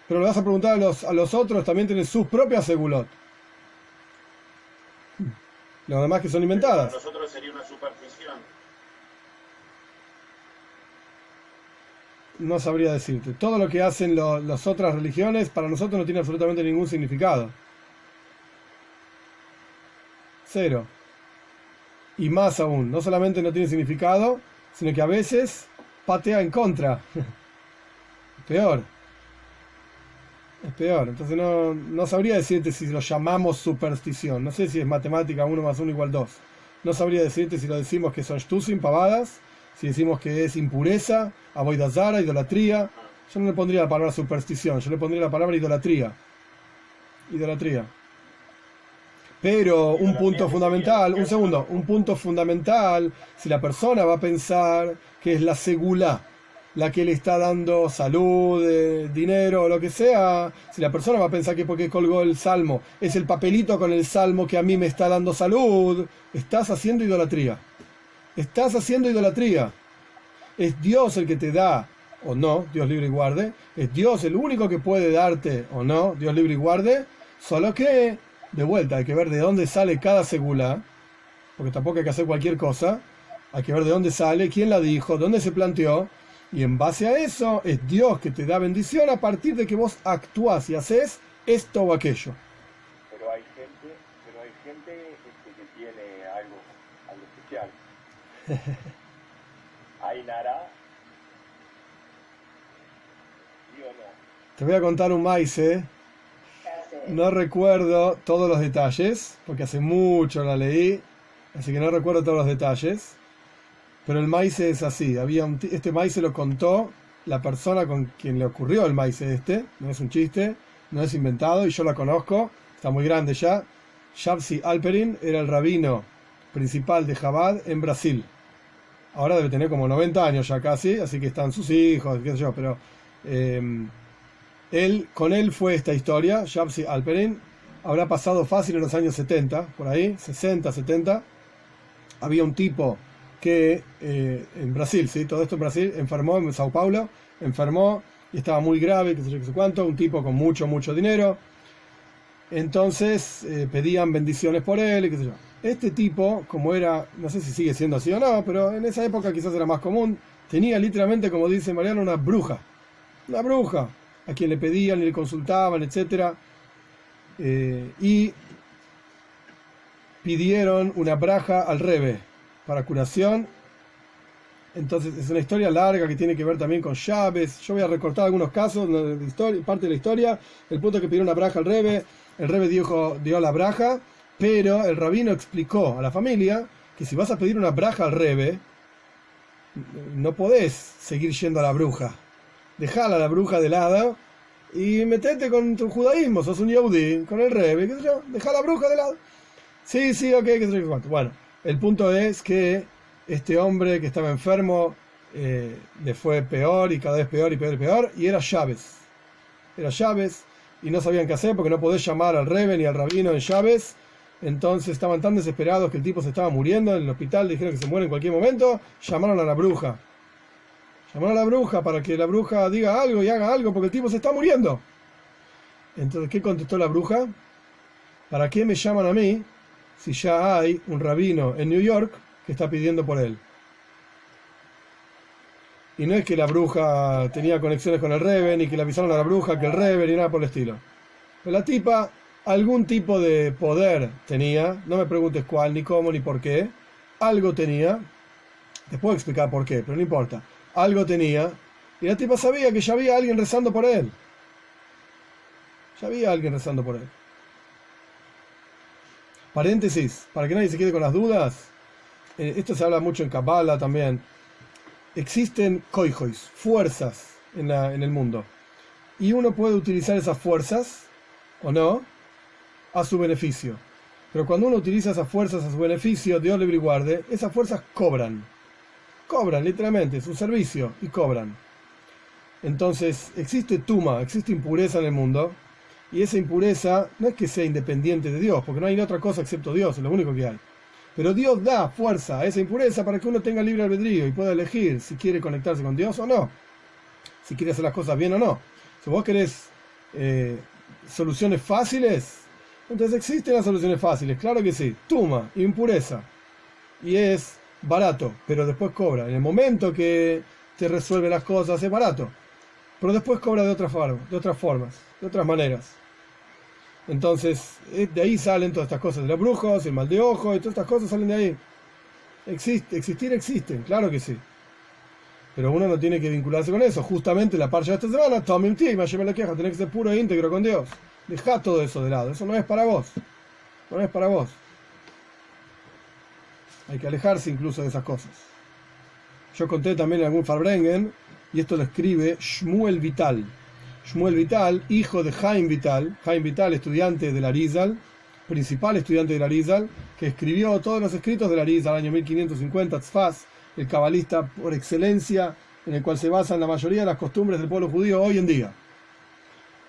Pero le vas a preguntar a los otros, también tienen sus propias segulot. Los demás que son inventadas. Para nosotros sería una superstición. No sabría decirte. Todo lo que hacen las otras religiones para nosotros no tiene absolutamente ningún significado. cero. Y más aún, no solamente no tiene significado, sino que a veces patea en contra. Peor. Es peor. Entonces no sabría decirte si lo llamamos superstición. No sé si es matemática 1 más 1 igual 2. No sabría decirte si lo decimos que son shtusim, pavadas, si decimos que es impureza, avodah zara, idolatría. Yo no le pondría la palabra superstición, yo le pondría la palabra idolatría. Idolatría. Pero un punto fundamental, un punto fundamental, si la persona va a pensar que es la segulá, la que le está dando salud, dinero o lo que sea, si la persona va a pensar que porque colgó el salmo es el papelito con el salmo que a mí me está dando salud, estás haciendo idolatría. Estás haciendo idolatría. Es Dios el que te da o no, Dios libre y guarde. Es Dios el único que puede darte o no, Dios libre y guarde. Solo que, de vuelta, hay que ver de dónde sale cada segula, porque tampoco hay que hacer cualquier cosa. Hay que ver de dónde sale, quién la dijo, dónde se planteó. Y en base a eso, es Dios que te da bendición a partir de que vos actuás y haces esto o aquello. Pero hay gente que tiene algo especial. ¿Hay Nara? ¿Sí o no? Te voy a contar un maíz, No recuerdo todos los detalles, porque hace mucho la leí, así que no recuerdo todos los detalles. Pero el maíz es así. Este maíz se lo contó la persona con quien le ocurrió el maíz este. No es un chiste, no es inventado, y yo la conozco. Está muy grande ya. Shabsi Alperin era el rabino principal de Chabad en Brasil. Ahora debe tener como 90 años ya casi, así que están sus hijos, qué sé yo, pero con él fue esta historia. Shabsi Alperin habrá pasado fácil en los años 70, por ahí, 60, 70. Había un tipo que en Brasil, ¿sí? Todo esto en Brasil, enfermó en Sao Paulo, enfermó y estaba muy grave, qué sé yo, qué sé cuánto, un tipo con mucho dinero. Entonces pedían bendiciones por él, qué sé yo. Este tipo, como era, no sé si sigue siendo así o no, pero en esa época quizás era más común, tenía literalmente, como dice Mariano, una bruja, a quien le pedían y le consultaban, etc. Y pidieron una braja al Rebbe para curación. Entonces es una historia larga que tiene que ver también con llaves. Yo voy a recortar algunos casos de historia, parte de la historia. El punto es que pidieron una braja al Rebbe, el Rebbe dio la braja, pero el rabino explicó a la familia que si vas a pedir una braja al Rebbe, no podés seguir yendo a la bruja. Dejala a la bruja de lado y metete con tu judaísmo, sos un yehudí, con el Rebbe, qué sé yo, dejá la bruja de lado. Sí, ok, qué sé yo, cuánto. Bueno, el punto es que este hombre que estaba enfermo le fue peor y cada vez peor y peor y peor, y era llaves. Y no sabían qué hacer porque no podés llamar al Rebbe ni al rabino en llaves. Entonces estaban tan desesperados que el tipo se estaba muriendo en el hospital, dijeron que se muere en cualquier momento, llamaron a la bruja. Llamaron a la bruja para que la bruja diga algo y haga algo porque el tipo se está muriendo. Entonces, ¿qué contestó la bruja? ¿Para qué me llaman a mí si ya hay un rabino en New York que está pidiendo por él? Y no es que la bruja tenía conexiones con el Rebbe, ni que le avisaron a la bruja que el Rebbe, ni nada por el estilo. Pero la tipa, algún tipo de poder tenía, no me preguntes cuál, ni cómo, ni por qué. Algo tenía, te puedo explicar por qué, pero no importa. Algo tenía, y la tipa sabía que ya había alguien rezando por él. Paréntesis, para que nadie se quede con las dudas, esto se habla mucho en Kabbalah también. Existen koijois, fuerzas en el mundo, y uno puede utilizar esas fuerzas, o no, a su beneficio. Pero cuando uno utiliza esas fuerzas a su beneficio, Dios libre y guarde, esas fuerzas cobran literalmente, su servicio, y cobran. Entonces existe tuma, existe impureza en el mundo, y esa impureza no es que sea independiente de Dios, porque no hay otra cosa excepto Dios, es lo único que hay. Pero Dios da fuerza a esa impureza para que uno tenga libre albedrío y pueda elegir si quiere conectarse con Dios o no, si quiere hacer las cosas bien o no. Si vos querés soluciones fáciles, entonces existen las soluciones fáciles, claro que sí. Tuma, impureza, y es barato, pero después cobra. En el momento que te resuelve las cosas es barato, pero después cobra de otras formas, de otras maneras. Entonces, de ahí salen todas estas cosas de los brujos, el mal de ojo, y todas estas cosas salen de ahí. Existir existen, claro que sí. Pero uno no tiene que vincularse con eso. Justamente la parcha de esta semana, Tomim Tima, lleva la queja, tenés que ser puro e íntegro con Dios. Dejá todo eso de lado, eso no es para vos. No es para vos. Hay que alejarse incluso de esas cosas. Yo conté también en algún Farbrengen, y esto lo escribe Shmuel Vital. Shmuel Vital, hijo de Haim Vital. Haim Vital, estudiante del Arizal, principal estudiante del Arizal, que escribió todos los escritos del Arizal, año 1550, Tzfaz, el cabalista por excelencia, en el cual se basan la mayoría de las costumbres del pueblo judío hoy en día.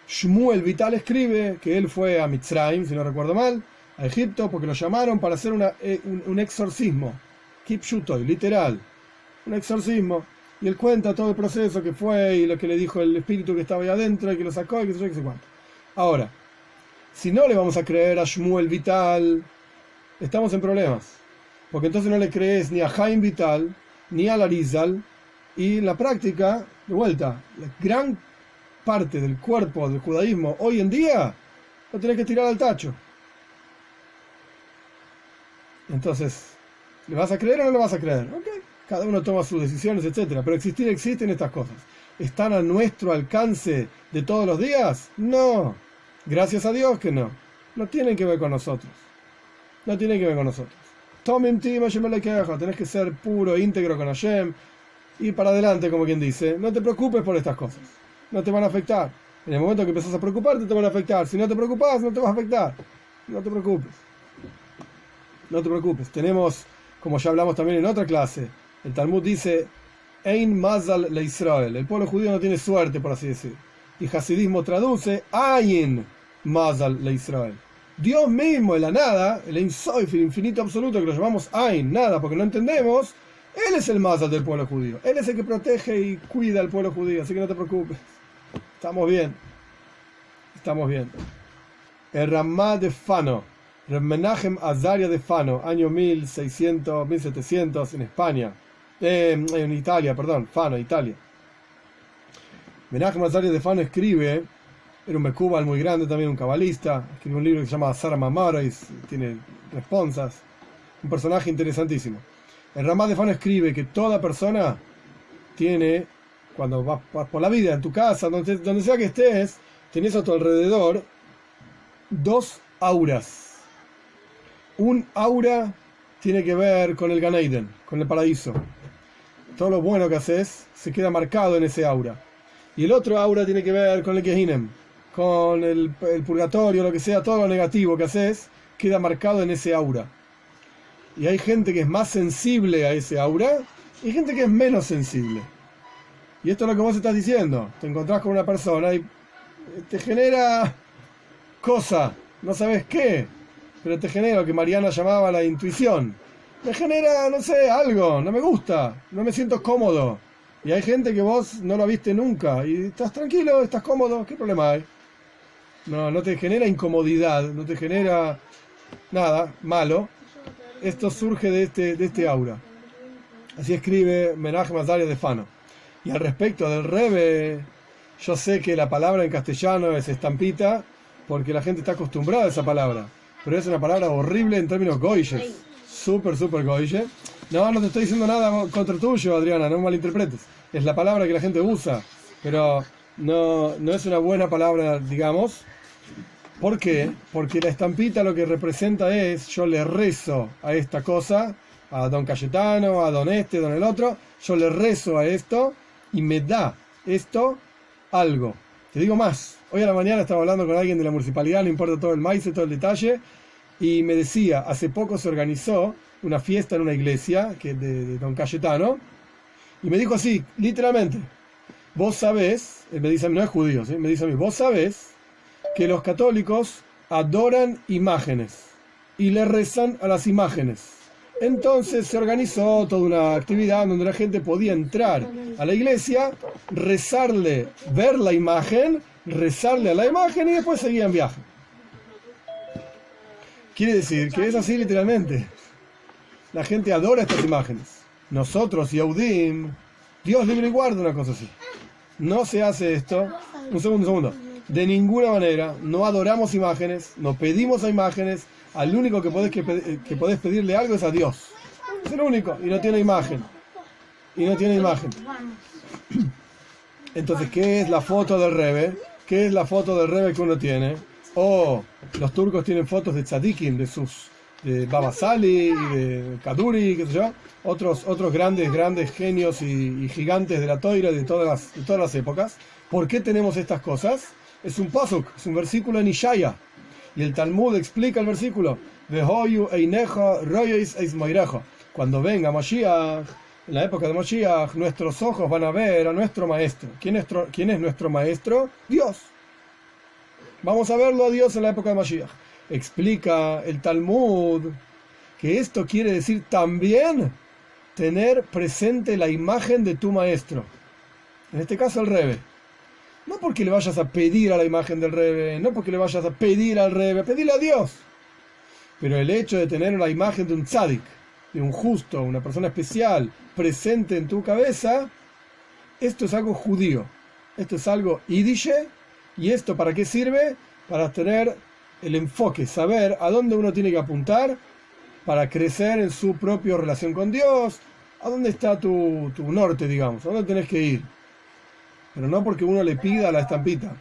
Shmuel Vital escribe que él fue a Mitzrayim, si no recuerdo mal, a Egipto, porque lo llamaron para hacer un exorcismo. Kipshutoy, literal. Un exorcismo. Y él cuenta todo el proceso que fue y lo que le dijo el espíritu que estaba ahí adentro y que lo sacó y que sé cuánto. Ahora, si no le vamos a creer a Shmuel Vital, estamos en problemas. Porque entonces no le crees ni a Haim Vital, ni al Arizal, y la práctica, de vuelta, la gran parte del cuerpo del judaísmo hoy en día lo tenés que tirar al tacho. Entonces, ¿le vas a creer o no le vas a creer? Ok, cada uno toma sus decisiones, etcétera. Pero existen estas cosas. ¿Están a nuestro alcance de todos los días? No. Gracias a Dios que no. No tienen que ver con nosotros. No tienen que ver con nosotros. Tomim Tima, tenés que ser puro, íntegro con Hashem, y para adelante, como quien dice. No te preocupes por estas cosas. No te van a afectar. En el momento que empezás a preocuparte, te van a afectar. Si no te preocupas, no te vas a afectar. No te preocupes. No te preocupes. Tenemos, como ya hablamos también en otra clase, el Talmud dice, Ein Mazal le Israel. El pueblo judío no tiene suerte, por así decir. Y Hasidismo traduce, Ayin Mazal le Israel. Dios mismo, en la nada, el Ein Sof, el infinito absoluto, que lo llamamos Ain, nada, porque no entendemos, Él es el Mazal del pueblo judío. Él es el que protege y cuida al pueblo judío, así que no te preocupes. Estamos bien. Estamos bien. El Ramá de Fano, Reb Menachem Azaria de Fano, año 1700 en España. En Italia, perdón, Fano, Italia. Menachem Azaria de Fano escribe, era un mekubal muy grande, también un cabalista, escribe un libro que se llama Sara Mamarais, tiene responsas, un personaje interesantísimo. El Ramá de Fano escribe que toda persona tiene, cuando vas por la vida, en tu casa, donde sea que estés, tenés a tu alrededor dos auras. Un aura tiene que ver con el Gan Eden, con el paraíso. Todo lo bueno que haces se queda marcado en ese aura. Y el otro aura tiene que ver con el Gehinnom, con el purgatorio, lo que sea, todo lo negativo que haces queda marcado en ese aura. Y hay gente que es más sensible a ese aura y gente que es menos sensible. Y esto es lo que vos estás diciendo. Te encontrás con una persona y te genera cosa, no sabes qué, pero te genera lo que Mariana llamaba la intuición. Me genera, no sé, algo, no me gusta, no me siento cómodo. Y hay gente que vos no lo viste nunca y estás tranquilo, estás cómodo, ¿qué problema hay? No te genera incomodidad, no te genera nada malo. Esto surge de este aura. Así escribe Menachem Azaria de Fano. Y al respecto del Rebbe, yo sé que la palabra en castellano es estampita, porque la gente está acostumbrada a esa palabra. Pero es una palabra horrible en términos goyes. Súper goye. No te estoy diciendo nada contra tuyo, Adriana, no me malinterpretes. Es la palabra que la gente usa, pero no es una buena palabra, digamos. ¿Por qué? Porque la estampita lo que representa es, yo le rezo a esta cosa, a don Cayetano, a don don el otro, yo le rezo a esto y me da esto algo. Te digo más, hoy a la mañana estaba hablando con alguien de la municipalidad, no importa todo el maíz, todo el detalle, y me decía, hace poco se organizó una fiesta en una iglesia de don Cayetano, y me dijo así, literalmente, vos sabés, él me dice a mí, no es judío, ¿sí? Me dice a mí, vos sabés que los católicos adoran imágenes y le rezan a las imágenes. Entonces se organizó toda una actividad donde la gente podía entrar a la iglesia, rezarle, ver la imagen, rezarle a la imagen y después seguía en viaje. Quiere decir que es así literalmente. La gente adora estas imágenes. Nosotros, Yehudim, Dios libre y guarda una cosa así. No se hace esto. Un segundo. De ninguna manera, no adoramos imágenes, no pedimos a imágenes, al único que podés pedirle algo es a Dios. Es el único, y no tiene imagen. Y no tiene imagen. Entonces, ¿qué es la foto del Rebbe? ¿Qué es la foto del Rebbe que uno tiene? Los turcos tienen fotos de tzadikim, de Baba Sali, de Kaduri, qué sé yo, otros grandes genios y gigantes de la Toira de todas las épocas. ¿Por qué tenemos estas cosas? Es un pasuk, es un versículo en Ishaya. Y el Talmud explica el versículo. Cuando venga Mashiach, en la época de Mashiach, nuestros ojos van a ver a nuestro maestro. ¿Quién es nuestro maestro? Dios. Vamos a verlo a Dios en la época de Mashiach. Explica el Talmud que esto quiere decir también tener presente la imagen de tu maestro. En este caso el Rebbe. No porque le vayas a pedir a la imagen del Rebbe, no porque le vayas a pedir al Rebbe, pedirle a Dios. Pero el hecho de tener la imagen de un tzadik, de un justo, una persona especial, presente en tu cabeza, esto es algo judío. Esto es algo yidishe. ¿Y esto para qué sirve? Para tener el enfoque, saber a dónde uno tiene que apuntar para crecer en su propia relación con Dios, a dónde está tu norte, digamos, a dónde tenés que ir. Pero no porque uno le pida la estampita.